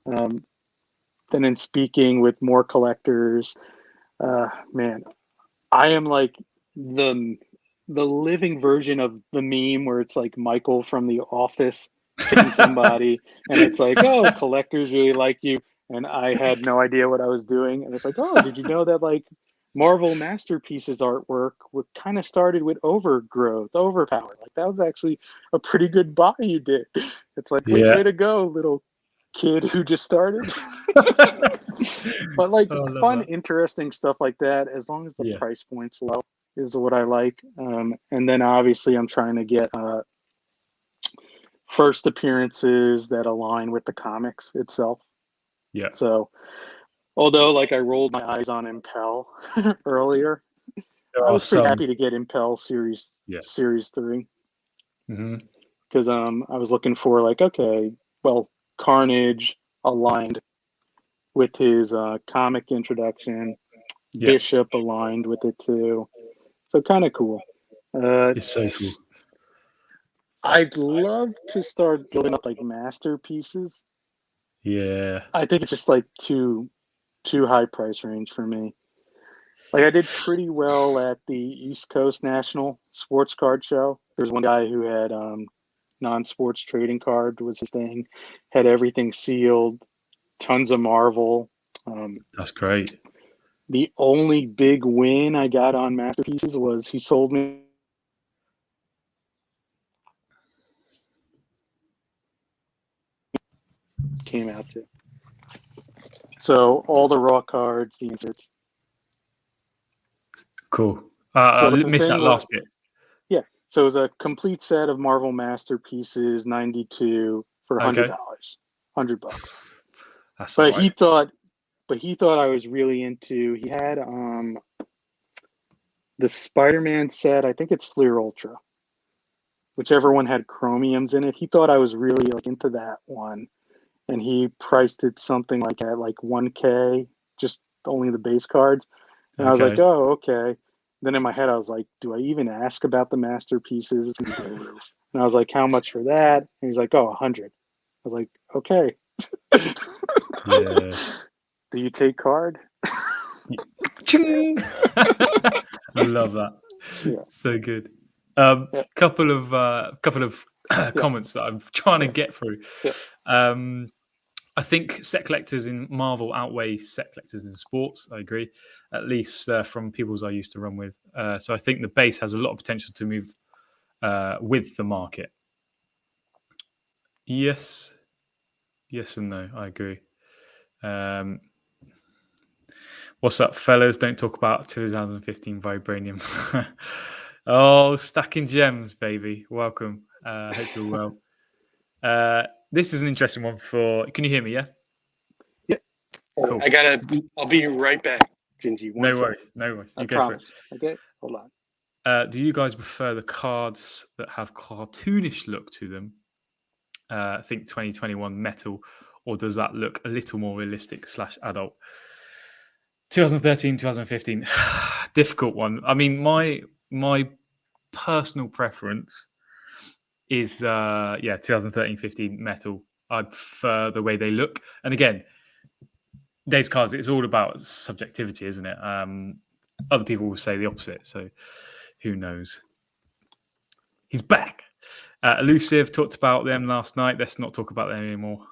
Then in speaking with more collectors, man, I am like the living version of the meme where it's like Michael from The Office hitting somebody, and it's like, oh, collectors really like you, and I had no idea what I was doing, and it's like, oh, did you know that like Marvel Masterpieces artwork kind of started with Overpower? Like that was actually a pretty good buy you did. It's like, Yeah. way to go, little kid who just started. But like fun, interesting stuff like that, as long as the price point's low, is what I like. And then obviously I'm trying to get first appearances that align with the comics itself. Yeah. So although like I rolled my eyes on Impel earlier, I was pretty happy to get Impel Series 3. Mm-hmm. Because I was looking for like, okay, well, Carnage aligned with his comic introduction. Bishop aligned with it too. So kind of cool. It's so cool. I'd love to start building up like masterpieces. Yeah. I think it's just like too high price range for me. Like I did pretty well at the East Coast National Sports Card Show. There's one guy who had non-sports trading card was his thing, had everything sealed, tons of Marvel. That's great. The only big win I got on Masterpieces was he sold me came out to. So all the raw cards, the inserts. Cool. I missed that last bit. Yeah. So it was a complete set of Marvel Masterpieces 92 for $100. $100. That's but right. he thought I was really into. He had the Spider-Man set. I think it's Fleer Ultra, whichever one had chromiums in it. He thought I was really like into that one, and he priced it something like at like $1K, just only the base cards. And I was like, oh, okay. Then in my head, I was like, do I even ask about the masterpieces? It's gonna be through the roof. And I was like, how much for that? And he's like, oh, $100. I was like, okay. Yeah. Do you take card? Ching! I love that. Yeah. So good. Couple of comments that I'm trying to get through. I think set collectors in Marvel outweigh set collectors in sports. I agree, at least from people's I used to run with. So I think the base has a lot of potential to move with the market. Yes and no. I agree. What's up, fellas? Don't talk about 2015 Vibranium. Oh, stacking gems, baby. Welcome. Hope you're well. This is an interesting one for. Can you hear me? Yeah. Yeah. Cool. I'll be right back, Gingy. No worries. I promise. Okay. Hold on. Do you guys prefer the cards that have cartoonish look to them? I think 2021 metal, or does that look a little more realistic / adult? 2013, 2015, difficult one. I mean, my personal preference is 2013, 15 metal. I prefer the way they look. And again, these cards, it's all about subjectivity, isn't it? Other people will say the opposite, so who knows? He's back. Elusive talked about them last night. Let's not talk about them anymore.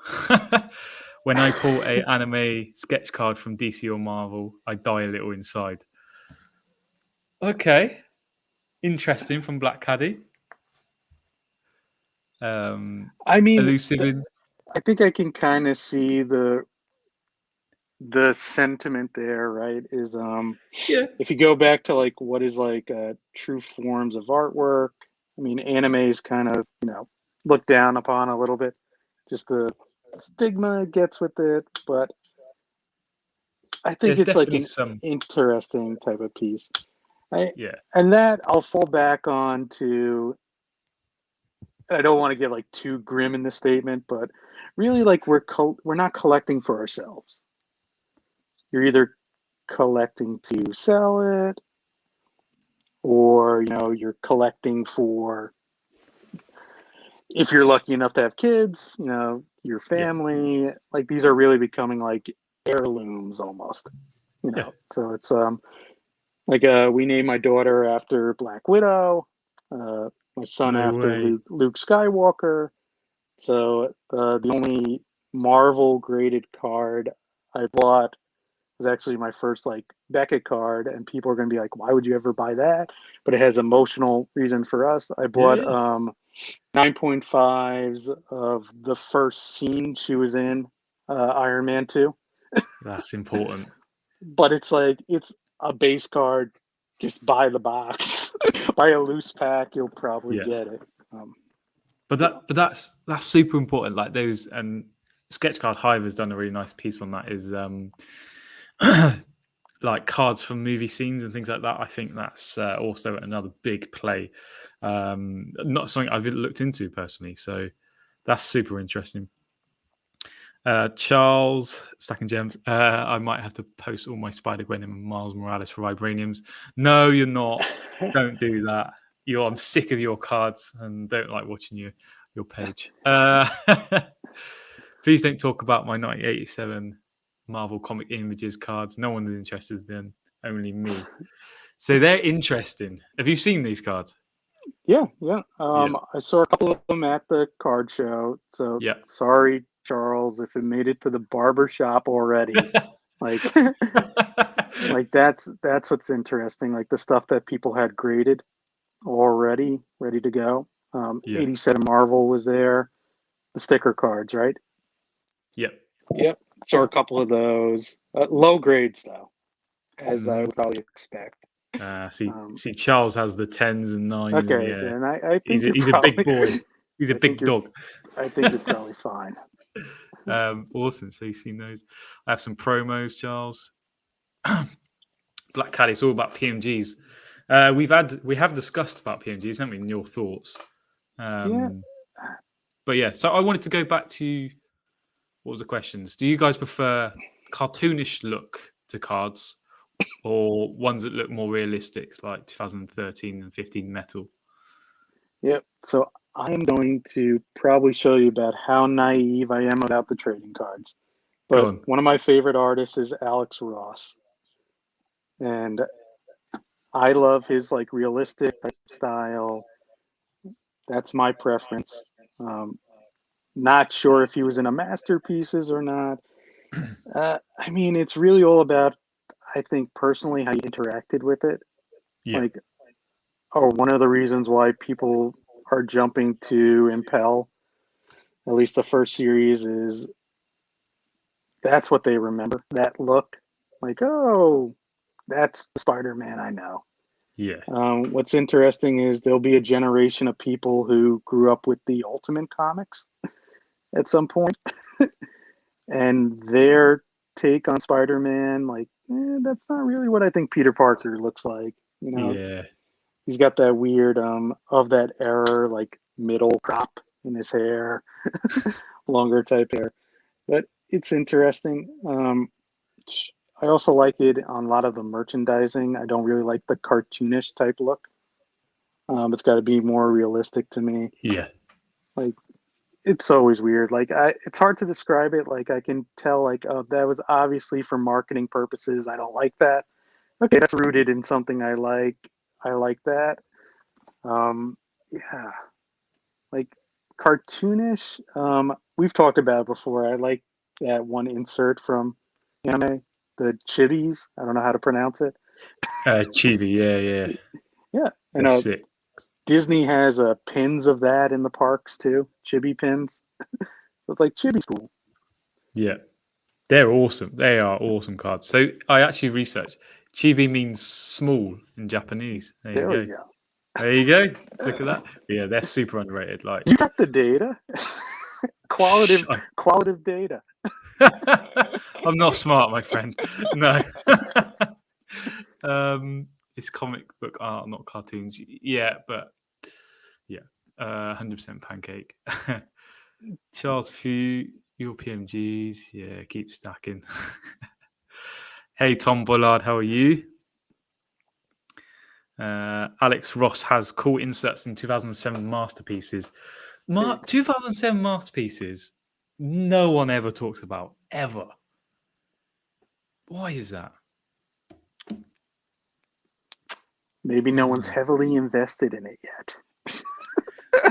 when I pull a anime sketch card from DC or Marvel, I die a little inside. Okay, interesting from Black Caddy. I mean, Elusive. I think I can kind of see the sentiment there, right? Is Yeah. if you go back to like what is like true forms of artwork. I mean, anime is kind of looked down upon a little bit, just the stigma it gets with it. But I think There's it's like definitely an some. interesting type of piece. Yeah. And that I'll fall back on to. I don't want to get like too grim in the statement, but really, like we're not collecting for ourselves. You're either collecting to sell it, or you're collecting for, if you're lucky enough to have kids, your Yeah. family. Like these are really becoming like heirlooms almost. Yeah. So it's like we named my daughter after Black Widow, my son No after way. Luke Skywalker. So the only Marvel graded card I bought was actually my first like Beckett card, and people are going to be like, "Why would you ever buy that?" But it has emotional reason for us. I bought Yeah. 9.5s of the first scene she was in Iron Man 2, That's important. but it's like it's a base card. Just buy the box, buy a loose pack, you'll probably Yeah. get it. But that's super important. Like those, and Sketchcard Hive has done a really nice piece on that. Is like cards from movie scenes and things like that. I think that's also another big play. Not something I've looked into personally, so that's super interesting. Charles, Stacking Gems. I might have to post all my Spider-Gwen and Miles Morales for Vibraniums. No, you're not. Don't do that. I'm sick of your cards and don't like watching your page. Please don't talk about my 1987 Marvel Comic Images cards. No one's interested in, only me. So they're interesting. Have you seen these cards? Yeah. Yeah. I saw a couple of them at the card show. So Yeah. sorry, Charles, if it made it to the barber shop already. Like, like that's what's interesting. Like the stuff that people had graded already, ready to go. Yeah. 87 Marvel was there. The sticker cards, right? Yep. Yep. Saw a couple of those. Low grades though, as I Mhm. would probably expect. See, Charles has the 10s and 9s in the Okay, air. then I think you're He's a big probably. boy. He's a I think big dog. I think you're probably fine. Awesome. So you've seen those. I have some promos, Charles. Black Cat. It's all about PMGs. We have discussed about PMGs, haven't we? In your thoughts. Yeah. But yeah. So I wanted to go back to what was the questions? Do you guys prefer cartoonish look to cards, or ones that look more realistic, like 2013 and 15 metal? Yep. So I am going to probably show you about how naive I am about the trading cards. Go But on. one of my favorite artists is Alex Ross. And I love his like realistic style. That's my preference. Not sure if he was in a masterpieces or not. I mean, it's really all about, I think personally, how you interacted with it. Yeah. Like, one of the reasons why people are jumping to Impel, at least the first series, is that's what they remember. That look, like, oh, that's the Spider-Man I know. Yeah. What's interesting is there'll be a generation of people who grew up with the Ultimate comics at some point, and their take on Spider-Man, like, that's not really what I think Peter Parker looks like. Yeah. He's got that weird of that era, like middle crop in his hair, longer type hair. But it's interesting. I also like it on a lot of the merchandising. I don't really like the cartoonish type look. It's got to be more realistic to me. Yeah. Like it's always weird. Like it's hard to describe it. Like I can tell, like, oh, that was obviously for marketing purposes. I don't like that. Okay, that's rooted in something I like. I like that. Yeah, like cartoonish. We've talked about it before. I like that one insert from anime, the chibis. I don't know how to pronounce it. Chibi, yeah. Yeah, and That's sick. Disney has pins of that in the parks too, chibi pins. So it's like chibi school. Yeah. They're awesome. They are awesome cards. So I actually researched. Chibi means small in Japanese. There we go. There you go. Look at that. Yeah, they're super underrated. Like You got the data. qualitative data. I'm not smart, my friend. No. It's comic book art, not cartoons. Yeah, but yeah, 100% pancake. Charles Few, your PMGs. Yeah, keep stacking. Hey, Tom Bullard, how are you? Alex Ross has cool inserts in 2007 masterpieces. 2007 masterpieces, no one ever talks about, ever. Why is that? Maybe no one's heavily invested in it yet.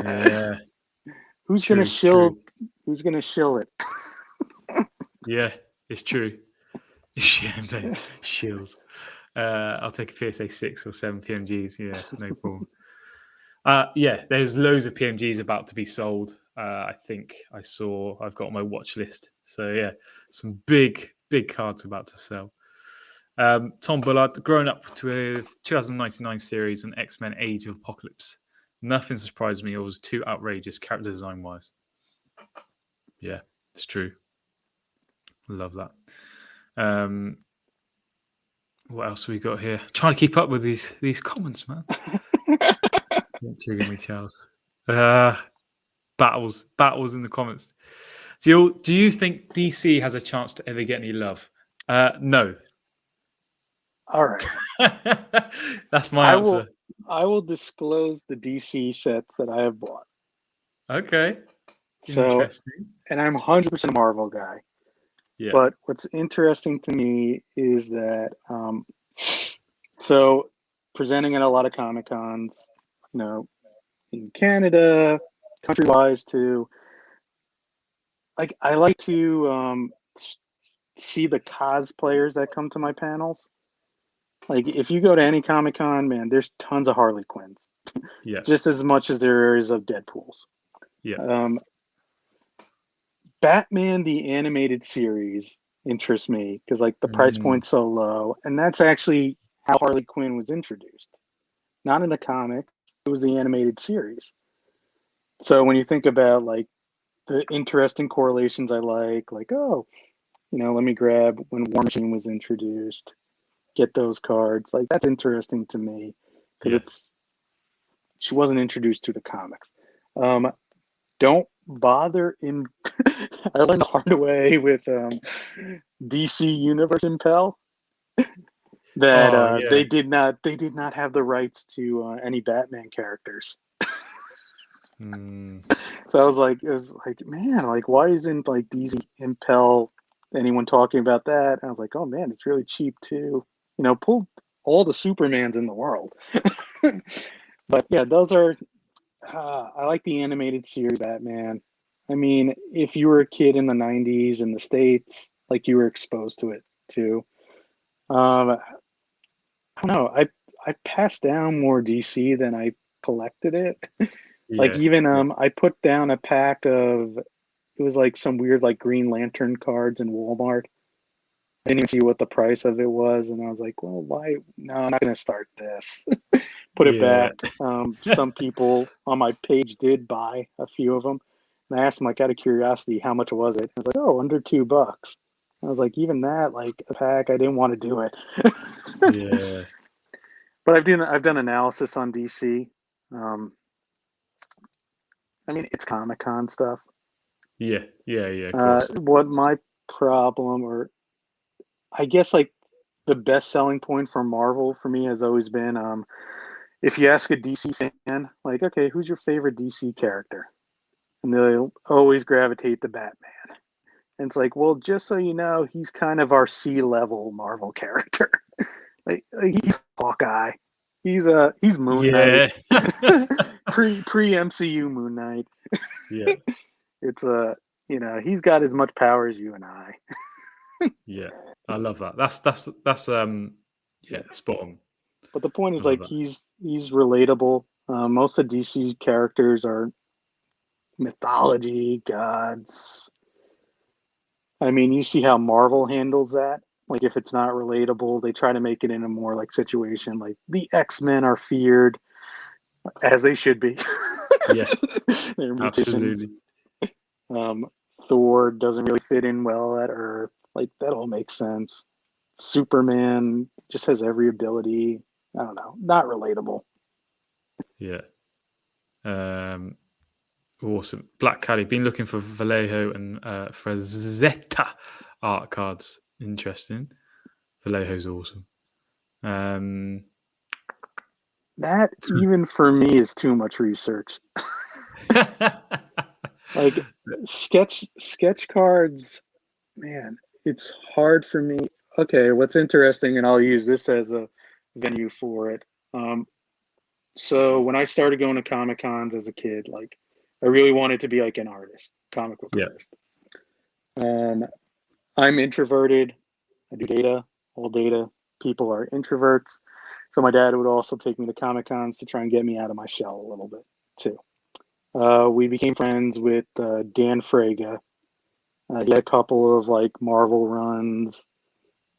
Yeah. Who's gonna shill it? Yeah, it's true. Shills. I'll take a PSA 6 or 7 PMGs. Yeah, no problem. Yeah, there's loads of PMGs about to be sold. I think I've got on my watch list. So yeah, some big cards about to sell. Tom Bullard, growing up with 2099 series and X-Men Age of Apocalypse. Nothing surprised me or was too outrageous character design wise. Yeah, it's true. Love that. What else have we got here? Trying to keep up with these comments, man. Don't trigger me, Charles. Battles in the comments. Do you think DC has a chance to ever get any love? No. All right. That's my answer. I will disclose the DC sets that I have bought. Okay. So, interesting. And I'm 100% a Marvel guy. Yeah. But what's interesting to me is that, so presenting at a lot of Comic Cons, in Canada, country-wise too. Like I like to see the cosplayers that come to my panels. Like if you go to any Comic Con, man, there's tons of Harley Quinns. Yeah. Just as much as there is of Deadpools. Yeah. Batman the animated series interests me because like the price point's so low, and that's actually how Harley Quinn was introduced. Not in the comic, it was the animated series. So when you think about like the interesting correlations I like, let me grab when War Machine was introduced, get those cards. Like that's interesting to me because she wasn't introduced to the comics. Don't bother in. I learned the hard way with DC Universe Impel that they did not have the rights to any Batman characters. So it was like, man, like why isn't like DC Impel anyone talking about that? And I was like, oh man, it's really cheap too. Pull all the Supermans in the world. But yeah, those are. I like the animated series Batman. I mean, if you were a kid in the 90s in the States, like you were exposed to it too. I don't know. I passed down more DC than I collected it. Like even I put down a pack of it was like some weird like Green Lantern cards in Walmart. I didn't even see what the price of it was, and I was like, well, why? No, I'm not going to start this. Put it back. Some people on my page did buy a few of them. And I asked them, like, out of curiosity, how much was it? I was like, oh, under $2. I was like, even that, like, a pack, I didn't want to do it. Yeah. But I've done analysis on DC. I mean, it's Comic-Con stuff. Yeah, of course. What my problem, or I guess, like, the best selling point for Marvel for me has always been if you ask a DC fan, like, okay, who's your favorite DC character? And they'll always gravitate to Batman. And it's like, well, just so you know, he's kind of our C-level Marvel character. like he's Hawkeye. He's Moon Knight. Pre MCU Moon Knight. Yeah. It's he's got as much power as you and I. Yeah, I love that. That's yeah, spot on. But the point I is, love like, that. he's relatable. Most of DC characters are mythology, gods. I mean, you see how Marvel handles that. Like, if it's not relatable, they try to make it in a more like situation. Like the X-Men are feared, as they should be. Yeah, They're musicians. absolutely. Um, Thor doesn't really fit in well at Earth. Like, that all makes sense. Superman just has every ability. I don't know, not relatable. Yeah. Awesome. Black Caddy. Been looking for Vallejo and Frazetta art cards. Interesting. Vallejo's awesome. That even for me is too much research. Like sketch cards, man, it's hard for me. Okay, what's interesting, and I'll use this as a venue for it. So when I started going to Comic Cons as a kid, like I really wanted to be like an artist, comic book Yeah. artist. I'm introverted. I do data, all data. People are introverts. So my dad would also take me to Comic Cons to try and get me out of my shell a little bit too. We became friends with Dan Fraga. He had a couple of like Marvel runs.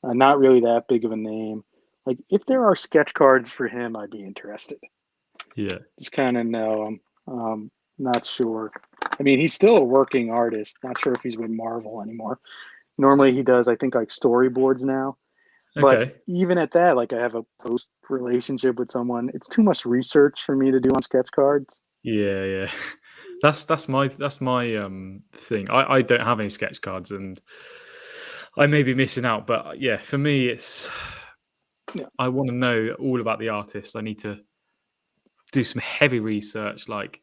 Not really that big of a name. Like if there are sketch cards for him, I'd be interested. Yeah. Just kind of know him. Not sure. I mean, he's still a working artist. Not sure if he's with Marvel anymore. Normally he does, I think, like storyboards now. But Okay. even at that, like I have a post relationship with someone. It's too much research for me to do on sketch cards. Yeah, yeah. That's my thing. I don't have any sketch cards and I may be missing out, but yeah, for me it's Yeah. I want to know all about the artist. I need to do some heavy research. Like,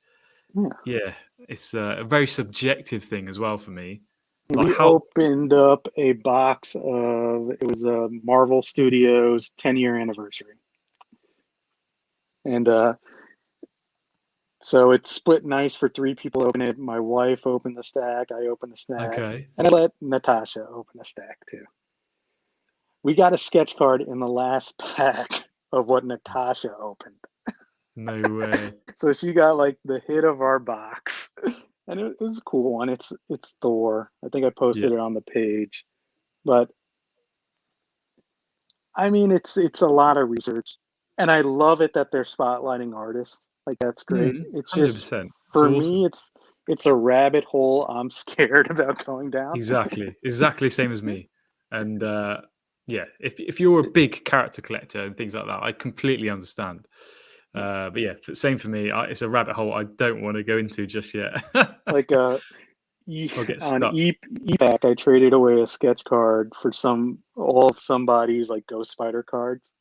Yeah. yeah, it's a very subjective thing as well for me. Like We how opened up a box of it was a Marvel Studios 10-year anniversary. And so it's split nice for three people to open it. My wife opened the stack, I opened the stack, okay. and I let Natasha open the stack too. We got a sketch card in the last pack of what Natasha opened. No way. So she got like the hit of our box. And it was a cool one. It's Thor. I think I Yeah. posted it on the page. But I mean it's a lot of research. And I love it that they're spotlighting artists. Like that's great. It's just 100%. It's for awesome. me it's a rabbit hole I'm scared about going down. Exactly same as me. And yeah, if you're a big character collector and things like that, I completely understand. But yeah, same for me. It's a rabbit hole I don't want to go into just yet. Like I'll get on stuck. ePack, I traded away a sketch card for all of somebody's like Ghost Spider cards,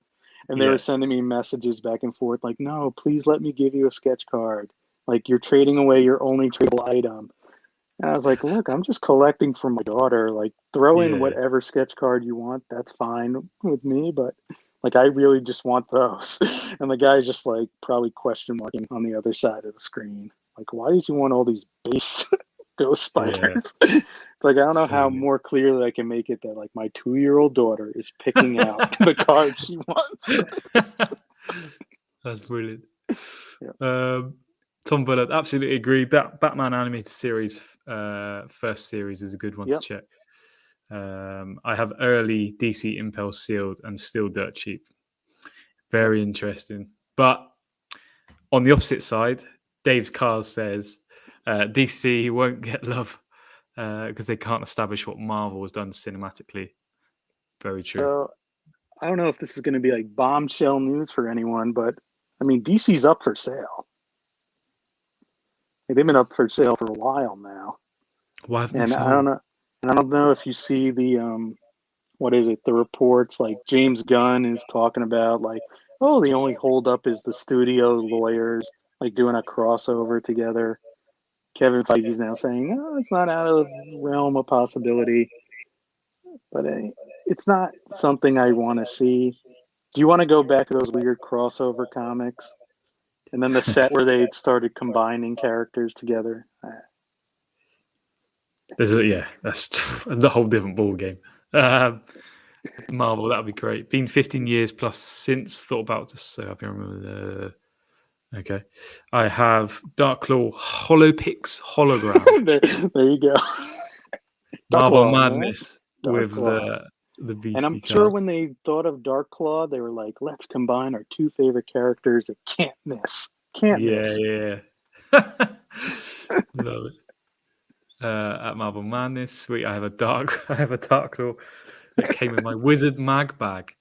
and they were Yeah, sending me messages back and forth like, "No, please let me give you a sketch card. Like you're trading away your only tradable item." And I was like, "Look, I'm just collecting for my daughter. Like throw in yeah, whatever sketch card you want. That's fine with me, but." Like I really just want those, and the guy's just like probably question marking on the other side of the screen. Like, why did you want all these base Ghost yeah. Spiders? It's like I don't know So how good. more clearly I can make it that like my 2-year-old daughter is picking out the cards she wants. That's brilliant. Yeah. Um, Tom Bullard, absolutely agree. Batman animated series, first series is a good one to Yep. check. I have early DC Impulse sealed and still dirt cheap. Yep. Very interesting. But on the opposite side, Dave's Cars says DC won't get love because they can't establish what Marvel has done cinematically. Very true. So I don't know if this is going to be like bombshell news for anyone, but I mean DC's up for sale. Like, they've been up for sale for a while now, Why haven't they and sold? I don't know if you see the what is it? The reports like James Gunn is talking about like, oh, the only holdup is the studio lawyers like doing a crossover together. Kevin Feige's now saying, oh, it's not out of the realm of possibility, but it's not something I want to see. Do you want to go back to those weird crossover comics? And then the set where they started combining characters together. That's the whole different ball game. Marvel, that would be great. Been 15 years plus since. Thought about just so happy I remember. Okay, I have Dark Claw Holopix hologram. there you go. Dark Marvel Claw, man. Madness Dark with Claw. the And I'm beastie sure cards. when they thought of Dark Claw, they were like, let's combine our two favorite characters that can't miss. Can't miss. Yeah. Love it. At Marvel Madness, sweet. I have a dark claw that came with my Wizard Mag bag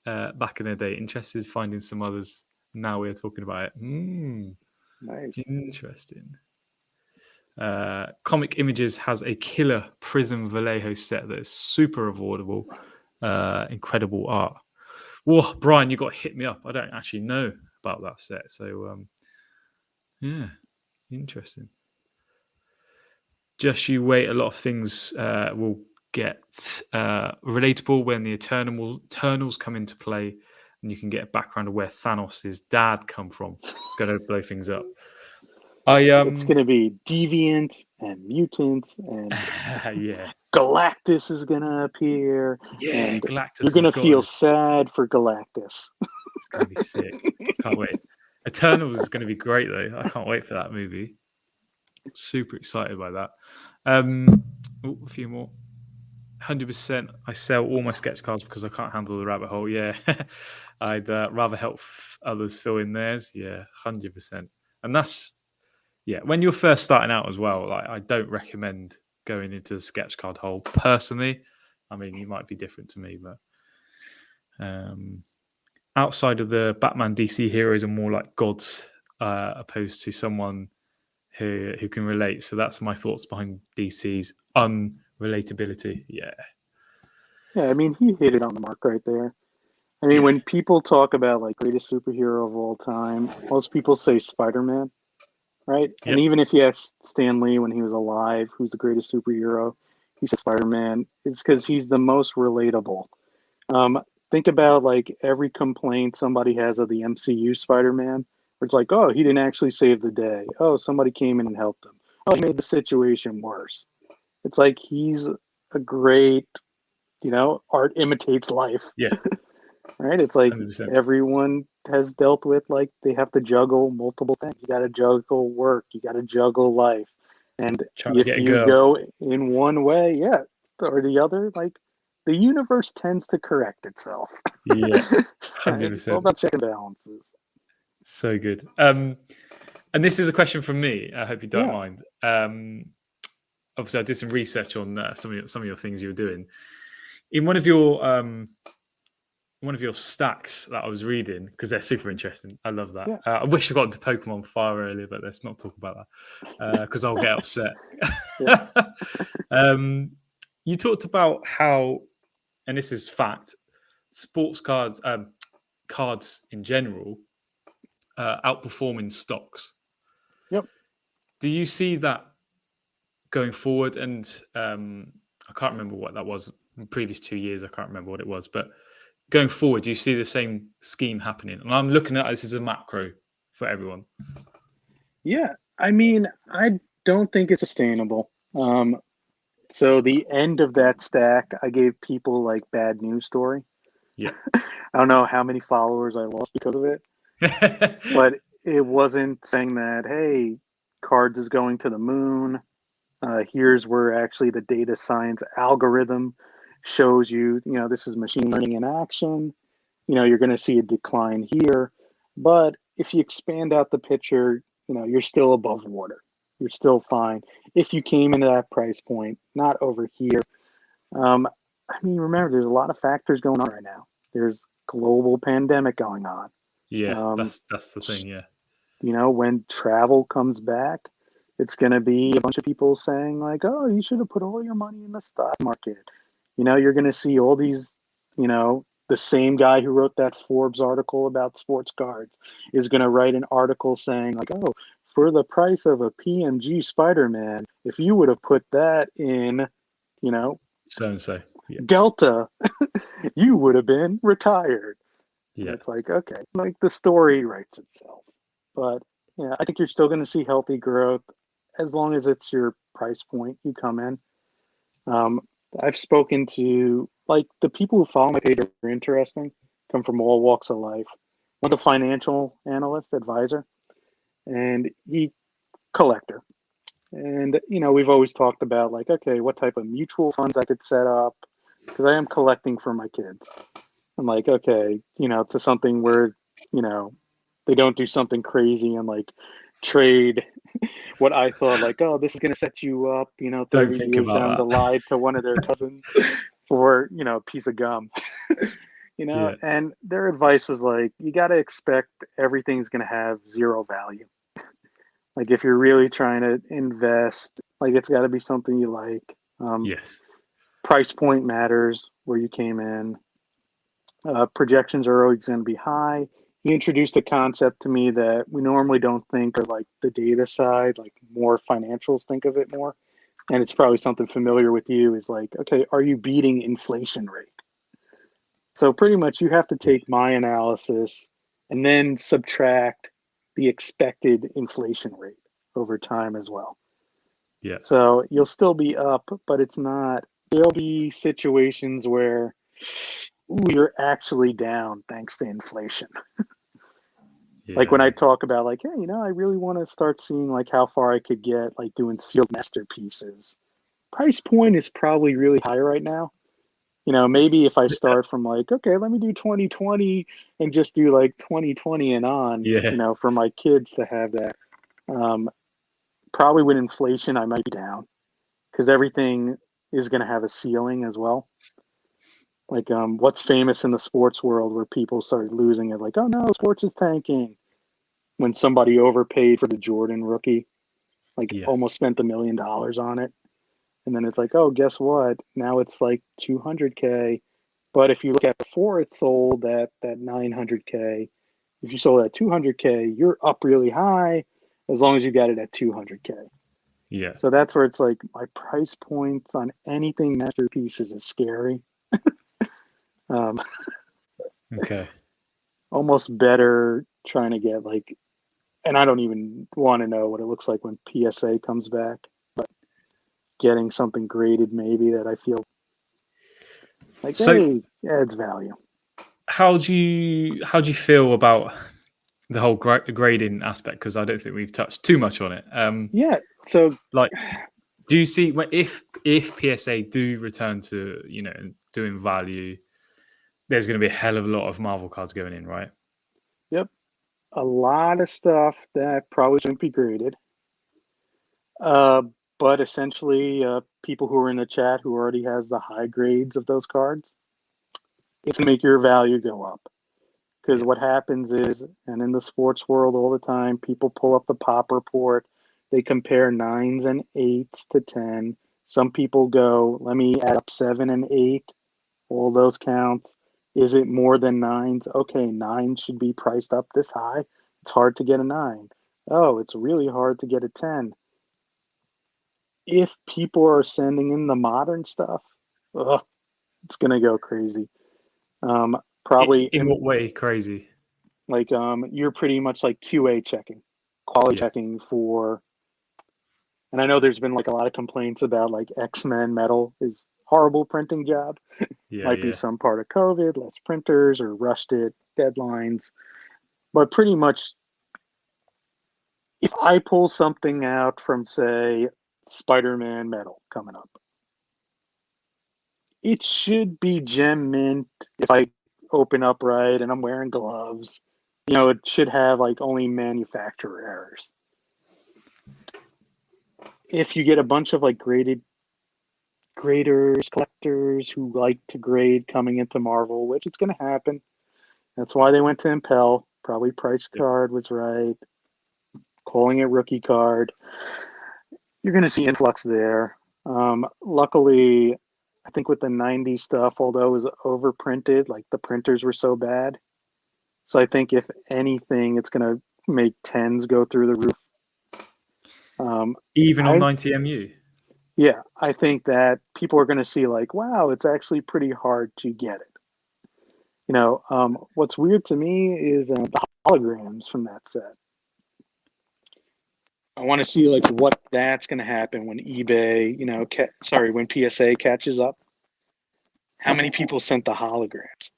back in the day. Interested in finding some others. Now we're talking about it. Nice. Interesting. Comic Images has a killer Prism Vallejo set that is super avoidable. Incredible art. Whoa, Brian, you got to hit me up. I don't actually know about that set. So, yeah, interesting. Just you wait. A lot of things will get relatable when the Eternals come into play, and you can get a background of where Thanos' dad come from. It's going to blow things up. It's going to be deviants and mutants, and yeah, Galactus is going to appear. yeah, and Galactus. You're going to feel sad for Galactus. It's going to be sick. Can't wait. Eternals is going to be great though. I can't wait for that movie. Super excited by that. A few more. 100%. I sell all my sketch cards because I can't handle the rabbit hole. Yeah, I'd rather help others fill in theirs. Yeah, 100%. And that's when you're first starting out as well. Like, I don't recommend going into the sketch card hole personally. I mean, you might be different to me, but outside of the Batman DC heroes are more like gods, opposed to someone who can relate. So that's my thoughts behind DC's unrelatability. Yeah. Yeah, I mean, he hit it on the mark right there. I mean, when people talk about like greatest superhero of all time, most people say Spider-Man, right? Yep. And even if you ask Stan Lee when he was alive, who's the greatest superhero, he said Spider-Man. It's because he's the most relatable. Think about like every complaint somebody has of the MCU Spider-Man. Where it's like, oh, he didn't actually save the day. Oh, somebody came in and helped him. Oh, he made the situation worse. It's like he's a great, art imitates life. Yeah. Right? It's like 100%. everyone has dealt with, like, they have to juggle multiple things. You got to juggle work. You got to juggle life. And if you go in one way, or the other, like, the universe tends to correct itself. Yeah, 100%. Right? It's all about check and balances. So good. And this is a question from me. I hope you don't mind. Obviously, I did some research on some of your things you were doing. In one of your stacks that I was reading, because they're super interesting. I love that. I wish I got into Pokemon Fire earlier, but let's not talk about that because I'll get upset. You talked about how, and this is fact, sports cards in general outperforming stocks. Yep. Do you see that going forward? And I can't remember what that was in the previous 2 years. I can't remember what it was, but going forward, do you see the same scheme happening? And I'm looking at this as a macro for everyone. Yeah, I mean, I don't think it's sustainable. So the end of that stack, I gave people like bad news story. Yeah. I don't know how many followers I lost because of it, but it wasn't saying that, hey, cards is going to the moon. Here's where actually the data science algorithm shows you, this is machine learning in action. You're going to see a decline here. But if you expand out the picture, you're still above water. You're still fine. If you came into that price point, not over here. I mean, remember, there's a lot of factors going on right now. There's global pandemic going on. Yeah, that's the thing, yeah. When travel comes back, it's going to be a bunch of people saying like, oh, you should have put all your money in the stock market. You're going to see all these, the same guy who wrote that Forbes article about sports cards is going to write an article saying like, oh, for the price of a PMG Spider-Man, if you would have put that in, so-and-so. Yeah. Delta, you would have been retired. Yeah. And it's like, okay, like the story writes itself. But I think you're still going to see healthy growth. as long as it's your price point, you come in. Um, I've spoken to like the people who follow my page are interesting, come from all walks of life. One's a financial analyst, advisor, and he collector. And we've always talked about like, okay, what type of mutual funds I could set up because I am collecting for my kids. I'm like, okay, to something where, you know, they don't do something crazy and like trade what I thought like, oh, this is going to set you up, Don't 30 think years down the about that. line to one of their cousins for, a piece of gum, Yeah. and their advice was like, you got to expect everything's going to have zero value. Like if you're really trying to invest, like it's got to be something you like. Yes. Price point matters where you came in. Projections are always going to be high. He introduced a concept to me that we normally don't think of, like the data side, like more financials think of it more. And it's probably something familiar with you is like, okay, are you beating inflation rate? So pretty much you have to Yeah. take my analysis and then subtract the expected inflation rate over time as well. Yeah. So you'll still be up, but it's not, there'll be situations where you're actually down thanks to inflation. Like when I Yeah. talk about like, hey, I really want to start seeing like how far I could get like doing sealed masterpieces. Price point is probably really high right now. Maybe if I start from like, okay, let me do 2020 and just do like 2020 and on, Yeah. for my kids to have that. Um, Probably with inflation, I might be down because everything is going to have a ceiling as well. Like, what's famous in the sports world where people started losing it? Like, oh no, sports is tanking. When somebody overpaid for the Jordan rookie, like Yeah. almost spent $1 million on it. And then it's like, oh, guess what? Now it's like 200K. But if you look at before it sold at that 900K, if you sold at 200K, you're up really high as long as you got it at 200K. Yeah. So that's where it's like my price points on anything masterpieces is scary. Um, Okay. Almost better trying to get like, and I don't even want to know what it looks like when PSA comes back, but getting something graded maybe that I feel like, So hey, adds value. how do you feel about the whole grading aspect? Because I don't think we've touched too much on it. Yeah. So Like, do you see if PSA do return to doing value, there's going to be a hell of a lot of Marvel cards going in, right? yep, a lot of stuff that probably shouldn't be graded. Uh, but essentially, people who are in the chat who already has the high grades of those cards, it's gonna make your value go up. Because Yeah. what happens is, and in the sports world all the time, people pull up the pop report, they compare nines and eights to 10. Some people go, let me add up seven and eight, all those counts. Is it more than nines? Okay, nine should be priced up this high. It's hard to get a nine. Oh, it's really hard to get a 10. If people are sending in the modern stuff, ugh, it's gonna go crazy. Probably In what way? Crazy. like you're pretty much like QA checking, quality Yeah. checking for. And I know there's been like a lot of complaints about like X-Men metal is horrible printing job. Yeah. Might be Yeah. some part of COVID, less printers or rushed it, deadlines. But pretty much, if I pull something out from say Spider-Man metal coming up, it should be gem mint if I open up right and I'm wearing gloves. It should have like only manufacturer errors. If you get a bunch of like graders, collectors who like to grade coming into Marvel, which it's going to happen. That's why they went to Impel. Probably price Yeah. card was right. Calling it rookie card. You're going to see influx there. Luckily, I think with the 90s stuff, although it was overprinted, like the printers were so bad. So I think if anything, it's going to make tens go through the roof. Even on I 90 MU. Yeah, I think that people are going to see like, wow, it's actually pretty hard to get it. What's weird to me is the holograms from that set. I want to see like what that's going to happen when eBay, when PSA catches up. How many people sent the holograms?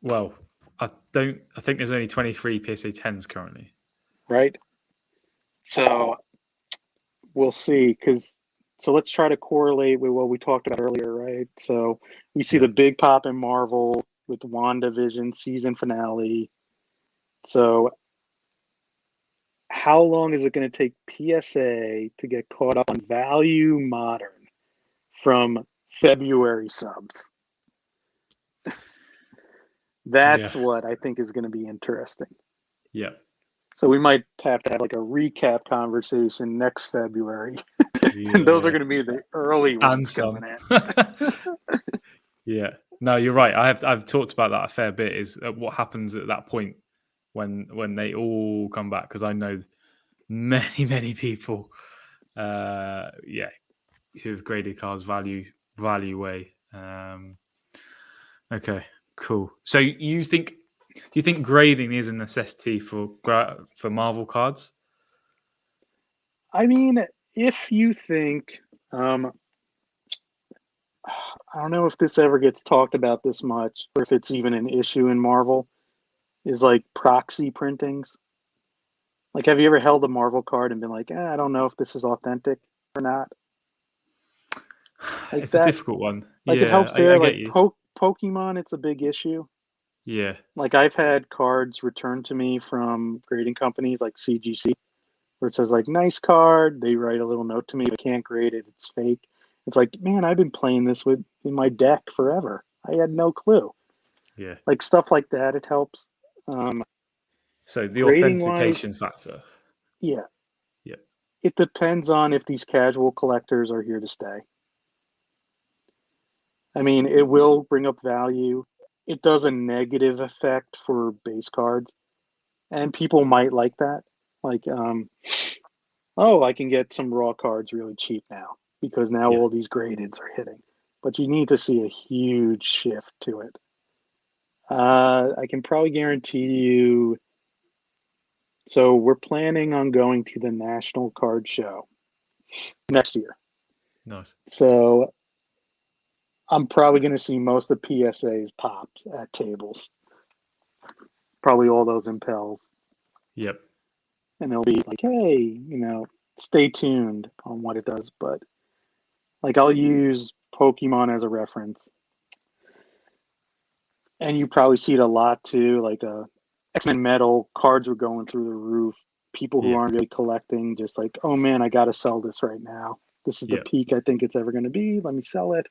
Well, I don't. I think there's only 23 PSA 10s currently. Right. So we'll see. So let's try to correlate with what we talked about earlier, right? So we see the big pop in Marvel with WandaVision season finale. So how long is it going to take PSA to get caught up on Value Modern from February subs? That's what I think is going to be interesting. Yeah. So we might have to have like a recap conversation next February. Yeah. And those are going to be the early ones coming in. Yeah. No, you're right. I've talked about that a fair bit. Is what happens at that point when they all come back? Because I know many people, who've graded cards value way. Okay, cool. So do you think grading is a necessity for Marvel cards? I mean, if you think, I don't know if this ever gets talked about this much, or if it's even an issue in Marvel, is like proxy printings. Like, have you ever held a Marvel card and been like, I don't know if this is authentic or not? Like It's a that, difficult one. like it Yeah, helps there. I get Like you. Pokemon, it's a big issue. Yeah, Like I've had cards returned to me from grading companies like CGC, where it says like nice card. They write a little note to me, but can't grade it. It's fake. It's like, man, I've been playing this in my deck forever. I had no clue. yeah. Like stuff like that, it helps. So the Grading wise, authentication factor. yeah, Yeah, it depends on if these casual collectors are here to stay. I mean, it will bring up value. It does a negative effect for base cards, and people might like that. Like, oh, I can get some raw cards really cheap now because now yeah. all these gradeds are hitting. But you need to see a huge shift to it. I can probably guarantee you. So we're planning on going to the National Card Show next year. Nice. So I'm probably going to see most of the PSAs pops at tables. Probably all those impels. Yep. And they'll be like, hey, stay tuned on what it does. But like I'll use Pokemon as a reference. And you probably see it a lot too. Like X-Men Metal cards are going through the roof. People who Yeah. aren't really collecting just like, oh man, I got to sell this right now. This is the Yep. peak I think it's ever going to be. Let me sell it.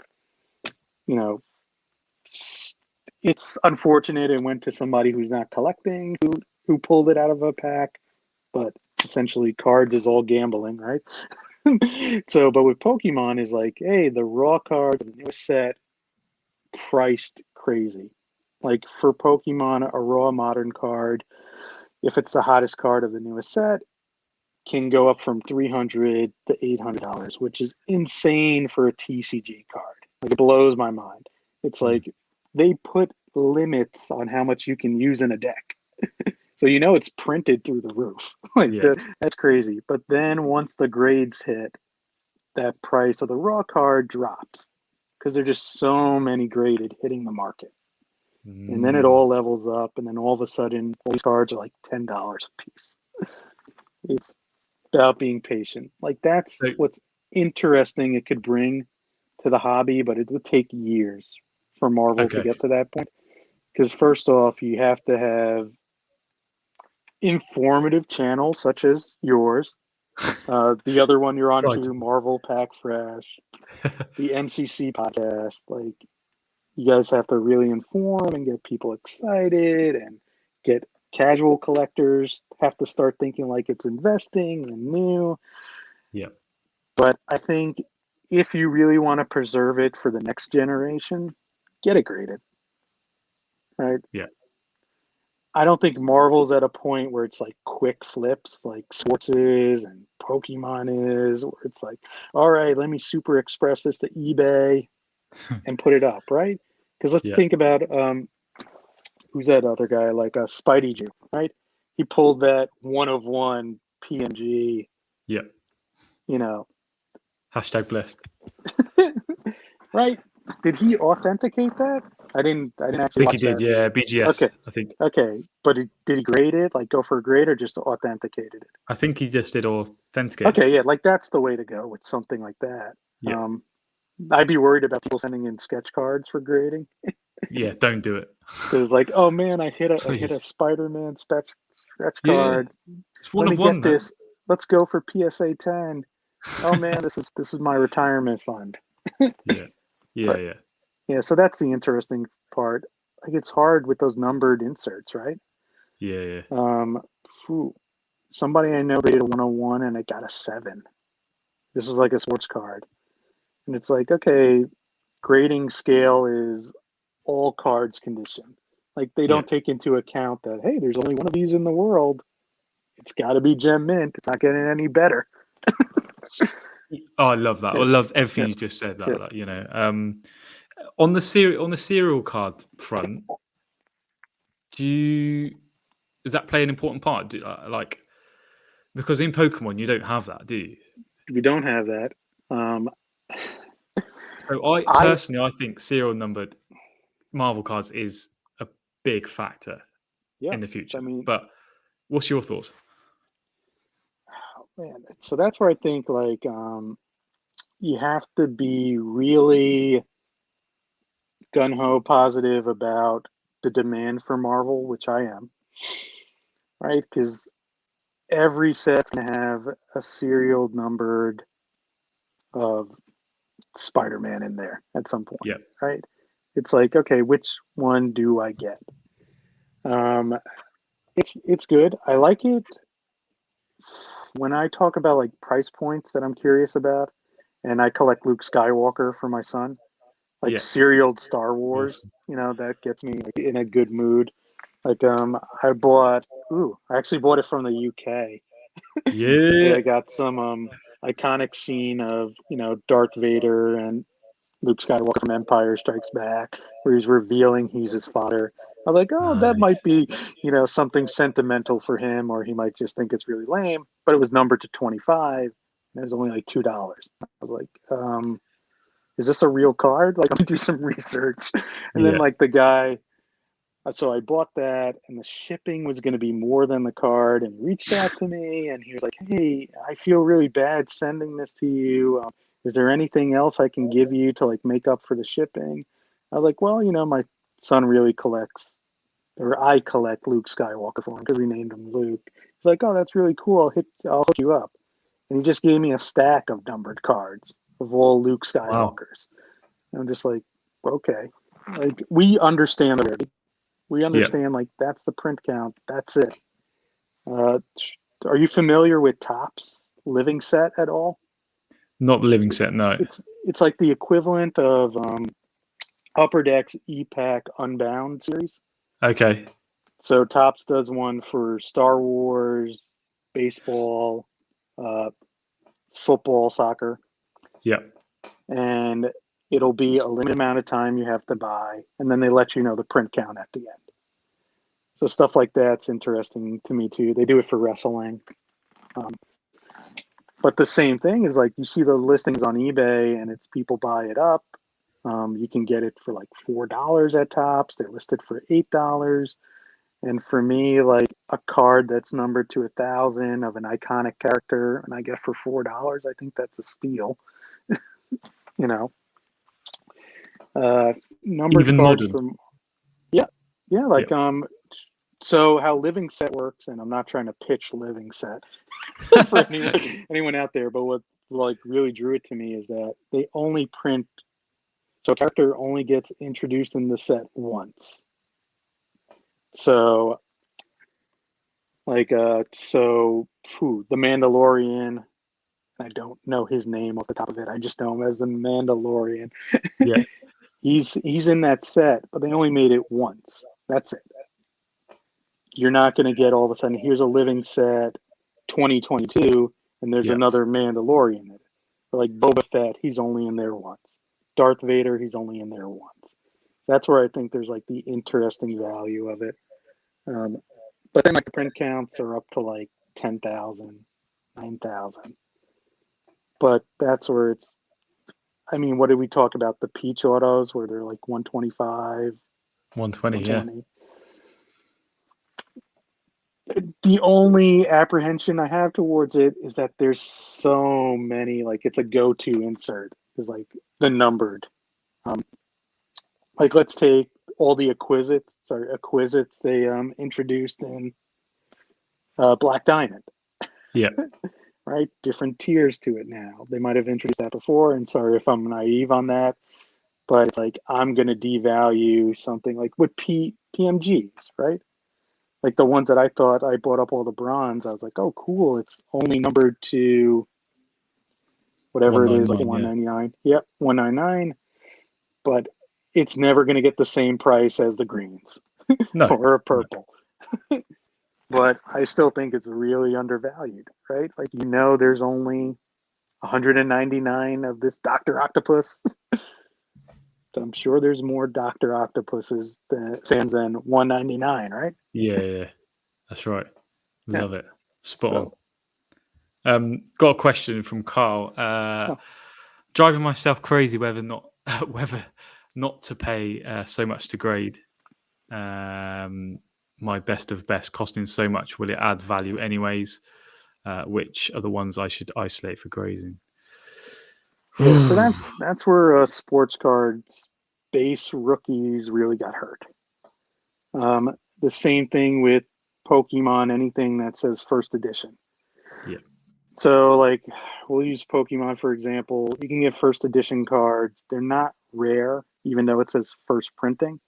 It's unfortunate it went to somebody who's not collecting, who pulled it out of a pack. But essentially, cards is all gambling, right? So, but with Pokemon is like, hey, the raw cards of the newest set priced crazy. Like for Pokemon, a raw modern card, if it's the hottest card of the newest set, can go up from $300 to $800, which is insane for a TCG card. Like it blows my mind. It's like they put limits on how much you can use in a deck. So it's printed through the roof. That's crazy. But then once the grades hit, that price of the raw card drops because there's just so many graded hitting the market. And then it all levels up, and then all of a sudden, all these cards are like $10 a piece. It's about being patient. Like that's what's interesting it could bring to the hobby, but it would take years for Marvel to get to that point. Because first off, you have to have informative channels such as yours. The other one you're on too, Marvel Pack Fresh, the MCC podcast. Like you guys have to really inform and get people excited and get casual collectors have to start thinking like it's investing and new. Yeah. But I think if you really want to preserve it for the next generation, get it graded. Right? Yeah. I don't think Marvel's at a point where it's like quick flips like Sports is and Pokemon is, where it's like, all right, let me super express this to eBay and put it up, right? Because let's think about who's that other guy like Spidey Jew, right? He pulled that one of one PNG. Yeah. You know, Hashtag blessed. right? Did he authenticate that? I didn't I actually think he watch did. that. Yeah, BGS. Okay. I think. Okay, but did he grade it? Like go for a grade or just authenticated it? I think he just did authenticate. Okay, yeah, like that's the way to go with something like that. Yeah. I'd be worried about people sending in sketch cards for grading Yeah. Don't do it. because, like, oh man, I hit a Please. Spider-Man sketch Yeah. card. It's one Let of me one. get this. Let's go for PSA 10. Oh man, this is my retirement fund. Yeah. Yeah. But Yeah. yeah, so that's the interesting part. Like it's hard with those numbered inserts, right? Yeah. Yeah. Um, phew, somebody I know rated a 101 and it got a 7. This is like a sports card. And it's like, okay, grading scale is all cards condition. Like they Yeah. don't take into account that, hey, there's only one of these in the world. It's got to be gem mint. It's not getting any better. Oh, I love that. I Yeah, love everything yeah, you just said. yeah. That, on the serial card front, does that play an important part? Because in Pokemon you don't have that, do you? We don't have that. Um, So I I personally, I think serial numbered Marvel cards is a big factor yeah. in the future. I mean, But what's your thoughts? oh, man. So that's where I think like you have to be really gun ho positive about the demand for Marvel, which I am, right? Because every set's gonna have a serial numbered of Spider-Man in there at some point, Yeah, right? It's like, okay, which one do I get? Um, it's good. I like it when I talk about like price points that I'm curious about, and I collect Luke Skywalker for my son, like yeah, serial Star Wars. awesome. You know, that gets me like, in a good mood. Like I actually bought it from the UK. Yeah, I got some iconic scene of, Darth Vader and Luke Skywalker from Empire Strikes Back, where he's revealing he's his father. I'm like, oh, that might nice. be, something sentimental for him, or he might just think it's really lame. But it was numbered to 25, and it was only like $2. I was like, is this a real card? Like, let me do some research. And then Yeah, like the guy, so I bought that, and the shipping was going to be more than the card, and he reached out to me, and he was like, "Hey, I feel really bad sending this to you. Is there anything else I can give you to like make up for the shipping?" I was like, "Well, my son really collects, or I collect Luke Skywalker for him because we named him Luke." He's like, "Oh, that's really cool. I'll hook you up." And he just gave me a stack of numbered cards of all Luke wow. Skywalkers. And I'm just like, okay, like we understand already. We Yeah, understand like that's the print count. That's it. Uh, are you familiar with Topps Living Set at all? not the living set. No. It's like the equivalent of Upper Deck's E-Pack Unbound series. Okay. So Topps does one for Star Wars, baseball, uh, football, soccer, Yeah. and it'll be a limited amount of time you have to buy, and then they let you know the print count at the end. So stuff like that's interesting to me too. They do it for wrestling. Um, but the same thing is like you see the listings on eBay and it's people buy it up. You can get it for like $4 at Tops. They're listed for $8. And for me, like a card that's numbered to 1,000 of an iconic character, and I get for $4, I think that's a steal. You know, numbered Even cards modern. from yeah, yeah. Yeah. Like so how Living Set works, and I'm not trying to pitch Living Set for anyone out there, but what like really drew it to me is that they only print, so a character only gets introduced in the set once. So like the Mandalorian, I don't know his name off the top of it. I just know him as the Mandalorian. Yeah. He's in that set, but they only made it once. That's it. You're not going to get all of a sudden, here's a Living Set 2022, and there's Yeah. another Mandalorian in it. Or like Boba Fett, he's only in there once. Darth Vader, he's only in there once. That's where I think there's like the interesting value of it. But then like the print counts are up to like 10,000. 9,000. But that's where it's. I mean, what did we talk about? The Peach autos where they're like 125, 120, yeah. 120. The only apprehension I have towards it is that there's so many, like it's a go-to insert is like the numbered. Like let's take all the acquisites they introduced in Black Diamond, Yeah. right? Different tiers to it now. They might have introduced that before, and sorry if I'm naive on that, but it's like I'm gonna devalue something like with PMGs, right? Like the ones that I thought I bought up all the bronze, I was like, oh, cool. It's only numbered to whatever it is, like 199. Yeah. Yep, 199. But it's never going to get the same price as the greens or a purple. No. But I still think it's really undervalued, right? Like, there's only 199 of this Dr. Octopus. So I'm sure there's more Dr. Octopuses fans than 199, right? Yeah. That's right. Love it. Spot on. Got a question from Carl. Driving myself crazy whether not to pay so much to grade my best of best costing so much. Will it add value anyways? Which are the ones I should isolate for grazing? Yeah, so that's where sports cards base rookies really got hurt. The same thing with Pokemon, anything that says first edition. Yeah. So like we'll use Pokemon for example. You can get first edition cards. They're not rare, even though it says first printing.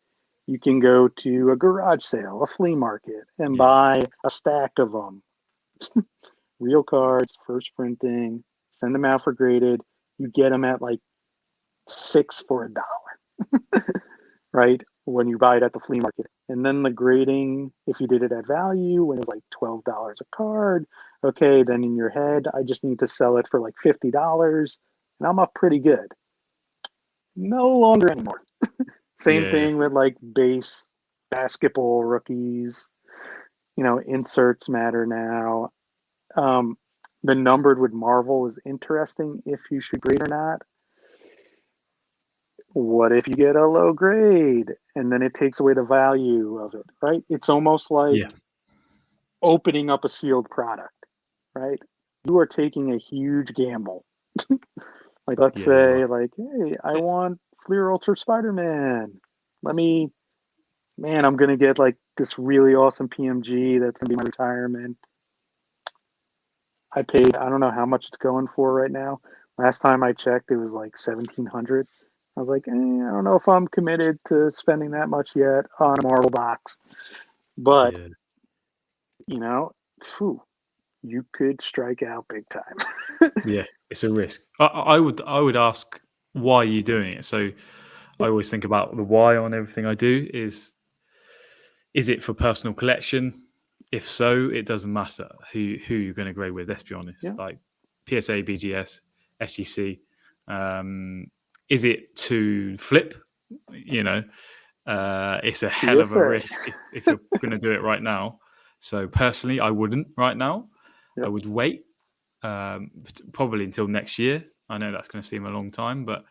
You can go to a garage sale, a flea market, and buy a stack of them. Real cards, first printing, send them out for graded. You get them at like $6 for $1, right? When you buy it at the flea market. And then the grading, if you did it at value, when it was like $12 a card, okay, then in your head, I just need to sell it for like $50 and I'm up pretty good. No longer anymore. Same thing with like base basketball rookies. Inserts matter now. The numbered with Marvel is interesting if you should grade or not. What if you get a low grade and then it takes away the value of it, right? It's almost like opening up a sealed product, right? You are taking a huge gamble. Like, let's say, like, hey, I want Fleer Ultra Spider-Man. I'm going to get like this really awesome PMG that's going to be my retirement. I don't know how much it's going for right now. Last time I checked, it was like $1,700. I was like, I don't know if I'm committed to spending that much yet on a Marvel box. But, you could strike out big time. Yeah, it's a risk. I would ask, why are you doing it? So I always think about the why on everything I do. Is it for personal collection? If so, it doesn't matter who you're going to grade with. Let's be honest. Like PSA, BGS, SGC. Is it to flip? It's a hell of a risk if you're going to do it right now. So personally, I wouldn't right now. I would wait probably until next year. I know that's going to seem a long time, but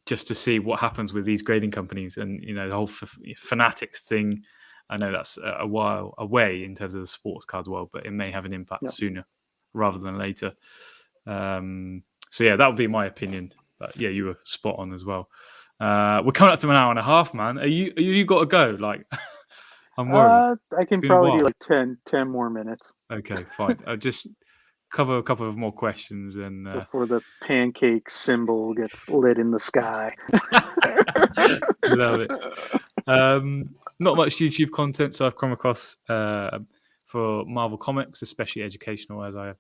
just to see what happens with these grading companies and the whole Fanatics thing. I know that's a while away in terms of the sports card world, but it may have an impact sooner rather than later. So that would be my opinion. But yeah, you were spot on as well. We're coming up to an hour and a half, man. You got to go? Like, I'm worried. I can probably do like 10 more minutes. Okay, fine. I'll just cover a couple of more questions and before the pancake symbol gets lit in the sky. Love it. Not much YouTube content, so I've come across for Marvel Comics, especially educational, as I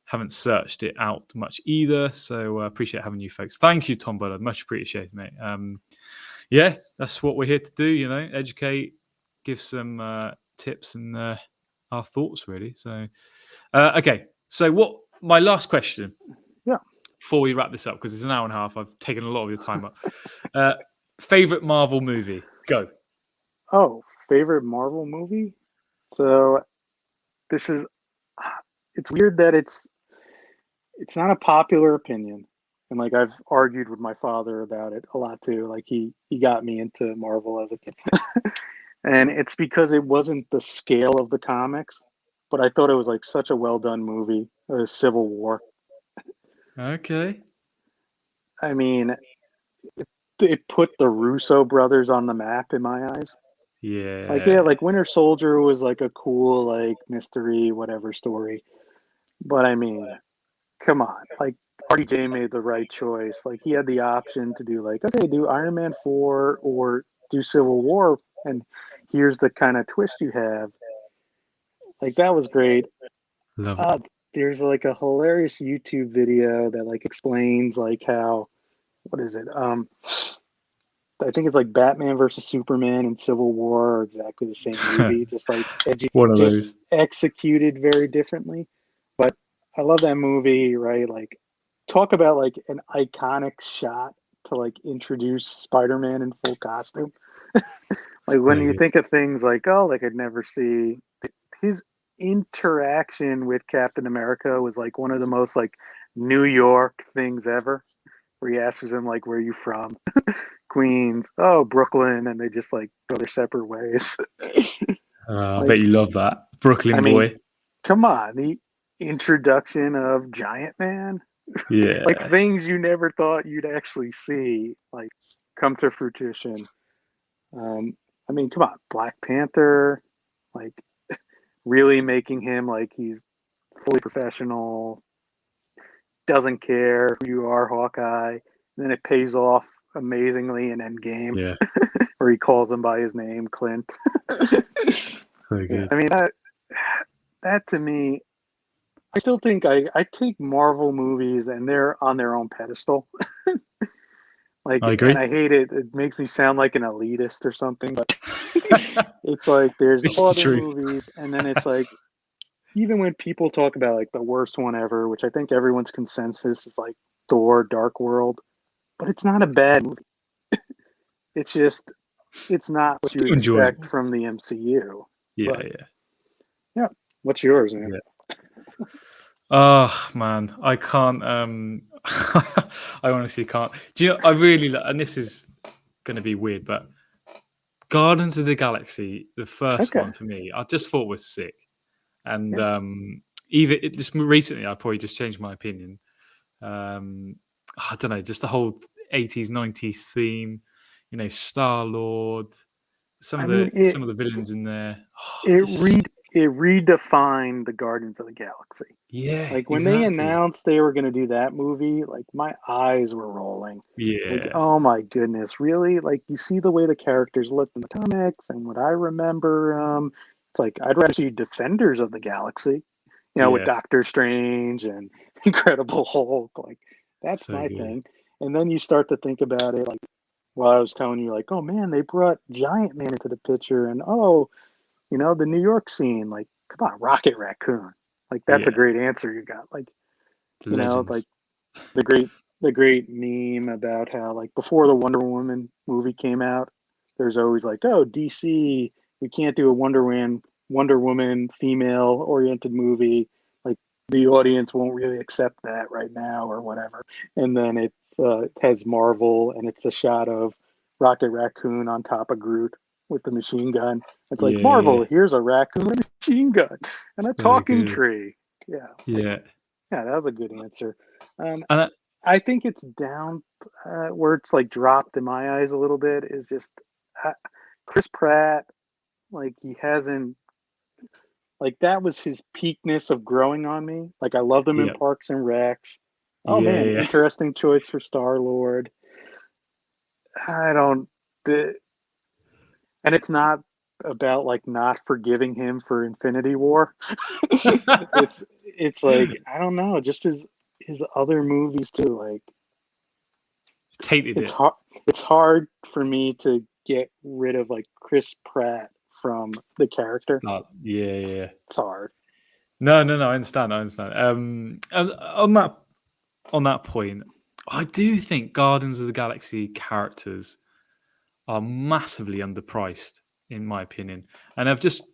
haven't searched it out much either. So I appreciate having you folks. Thank you, Tom Bullard. Much appreciated, mate. That's what we're here to do, educate, give some tips and our thoughts, really. So, okay. So my last question. Yeah. Before we wrap this up, because it's an hour and a half, I've taken a lot of your time up. Favorite Marvel movie? Go. Oh, favorite Marvel movie? So this is it's weird that it's not a popular opinion. And like I've argued with my father about it a lot too. Like he got me into Marvel as a kid. And it's because it wasn't the scale of the comics, but I thought it was like such a well done movie. Civil War. Okay. I mean, it put the Russo brothers on the map in my eyes. Like yeah, Yeah. like Winter Soldier was like a cool like mystery whatever story. But I mean, come on. Like RDJ made the right choice. Like he had the option to do like, okay, do Iron Man 4 or do Civil War, and here's the kind of twist you have. Like that was great. Love Uh, it. there's like a hilarious YouTube video that like explains like how what is it? I think it's like Batman versus Superman and Civil War are exactly the same movie, just like One of just those. executed very differently. But I love that movie, right? Like, talk about like an iconic shot to like introduce Spider-Man in full costume. Like So when you good. think of things like, oh, like I'd never see his interaction with Captain America was like one of the most like New York things ever. Where he asks him like, "Where are you from?" Queens, oh Brooklyn, and they just like go their separate ways. I bet Like, you love that. I Brooklyn mean, boy. come on, the introduction of Giant Man, like Yeah. things you never thought you'd actually see, like come to fruition. Um, I mean, come on, Black Panther, like really making him like he's fully professional, doesn't care who you are, Hawkeye. And then it pays off amazingly in Endgame, Yeah. where he calls him by his name, Clint. So Yeah, good. I mean that to me, I still think I take Marvel movies and they're on their own pedestal. Like, I and agree. I hate it. It makes me sound like an elitist or something, but it's like there's It's the other truth. movies, and then it's like even when people talk about like the worst one ever, which I think everyone's consensus is like Thor: Dark World, but it's not a bad movie. It's just it's not what you Still expect enjoyable. from the MCU. Yeah, But yeah. yeah, what's yours, man? Yeah. Oh man, I can't. I honestly can't. Do you know? I really, and this is going to be weird, but Guardians of the Galaxy, the first Okay, one for me, I just thought was sick, and yeah. even just recently, I probably just changed my opinion. I don't know, just the whole 80s, 90s theme. You know, Star Lord, I mean some of the villains in there. Oh, it just it redefined the Guardians of the Galaxy. yeah, Like when they exactly. announced they were going to do that movie, like my eyes were rolling. Like, Yeah, oh my goodness, really? Like you see the way the characters looked in the comics and what I remember. It's like I'd rather see Defenders of the Galaxy, with yeah, Doctor Strange and Incredible Hulk. Like that's so my good. thing. And then you start to think about it, like while I was telling you, like, oh man, they brought Giant Man into the picture, and oh, the New York scene. Like, come on, Rocket Raccoon. Like that's a Yeah, great answer you got. Like, the like legends. the great meme about how like before the Wonder Woman movie came out, there's always like, oh, DC, we can't do a Wonder Woman female oriented movie. Like the audience won't really accept that right now or whatever. And then it has Marvel and it's the shot of Rocket Raccoon on top of Groot with the machine gun. It's like Yeah, Marvel, here's a raccoon with a machine gun and a so talking good. tree. Yeah, like Yeah, yeah, that was a good answer. Um, and that, I think it's down where it's like dropped in my eyes a little bit is just uh, Chris Pratt. Like he hasn't like that was his peakness of growing on me. Like I loved him in yeah, Parks and Recs. Oh yeah, man, yeah. interesting choice for Star Lord. I don't, the- and it's not about like not forgiving him for Infinity War. It's like I don't know, just his other movies too. Like Tainted it's it. hard it's hard for me to get rid of like Chris Pratt from the character. Start. Yeah, yeah, yeah. It's hard. No, no, no. I understand. I understand. And on that point, I do think Guardians of the Galaxy characters are massively underpriced, in my opinion. And I've just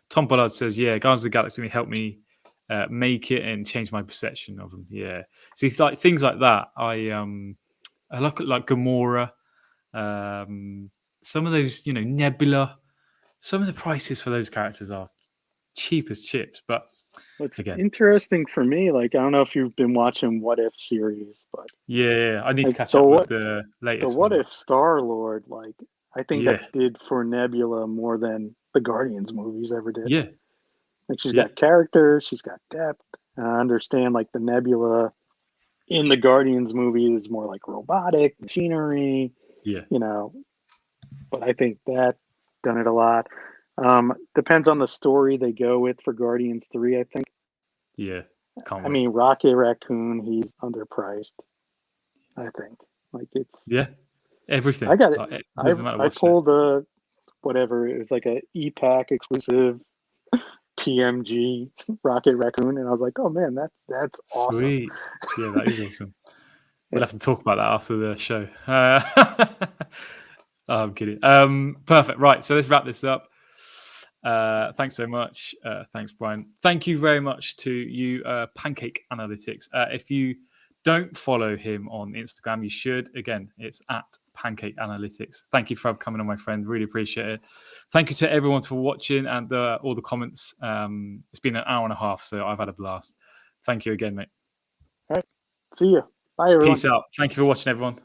Tom Bullard says, "Yeah, Guardians of the Galaxy helped me make it and change my perception of them." Yeah, see, like things like that. I look at like Gamora, some of those, Nebula. Some of the prices for those characters are cheap as chips, but What's again, interesting for me, like I don't know if you've been watching What If series, but yeah, I need to like catch the up with what the the latest What one. If Star-Lord, like I think Yeah, that did for Nebula more than the Guardians movies ever did. yeah, Like she's yeah, got character, she's got depth. And I understand like the Nebula in the Guardians movie is more like robotic machinery, yeah, you know. But I think that done it a lot. Depends on the story they go with for Guardians 3, I think. yeah. Can't I wait. mean, Rocket Raccoon, he's underpriced, I think. Like it's Yeah, everything. I got it. Like, it I doesn't matter I what's it. pulled a whatever, it was like a E-Pack exclusive PMG Rocket Raccoon, and I was like, oh man, that's awesome. Sweet. Yeah, that is awesome. We'll Yeah. have to talk about that after the show. Oh, I'm kidding. Perfect. Right. So let's wrap this up. Thanks so much. Thanks, Brian. Thank you very much to you, Pancake Analytics. If you don't follow him on Instagram, you should. Again, it's at Pancake Analytics. Thank you for coming on, my friend. Really appreciate it. Thank you to everyone for watching and all the comments. It's been an hour and a half, so I've had a blast. Thank you again, mate. All right. See you. Bye, everyone. Peace out. Thank you for watching, everyone.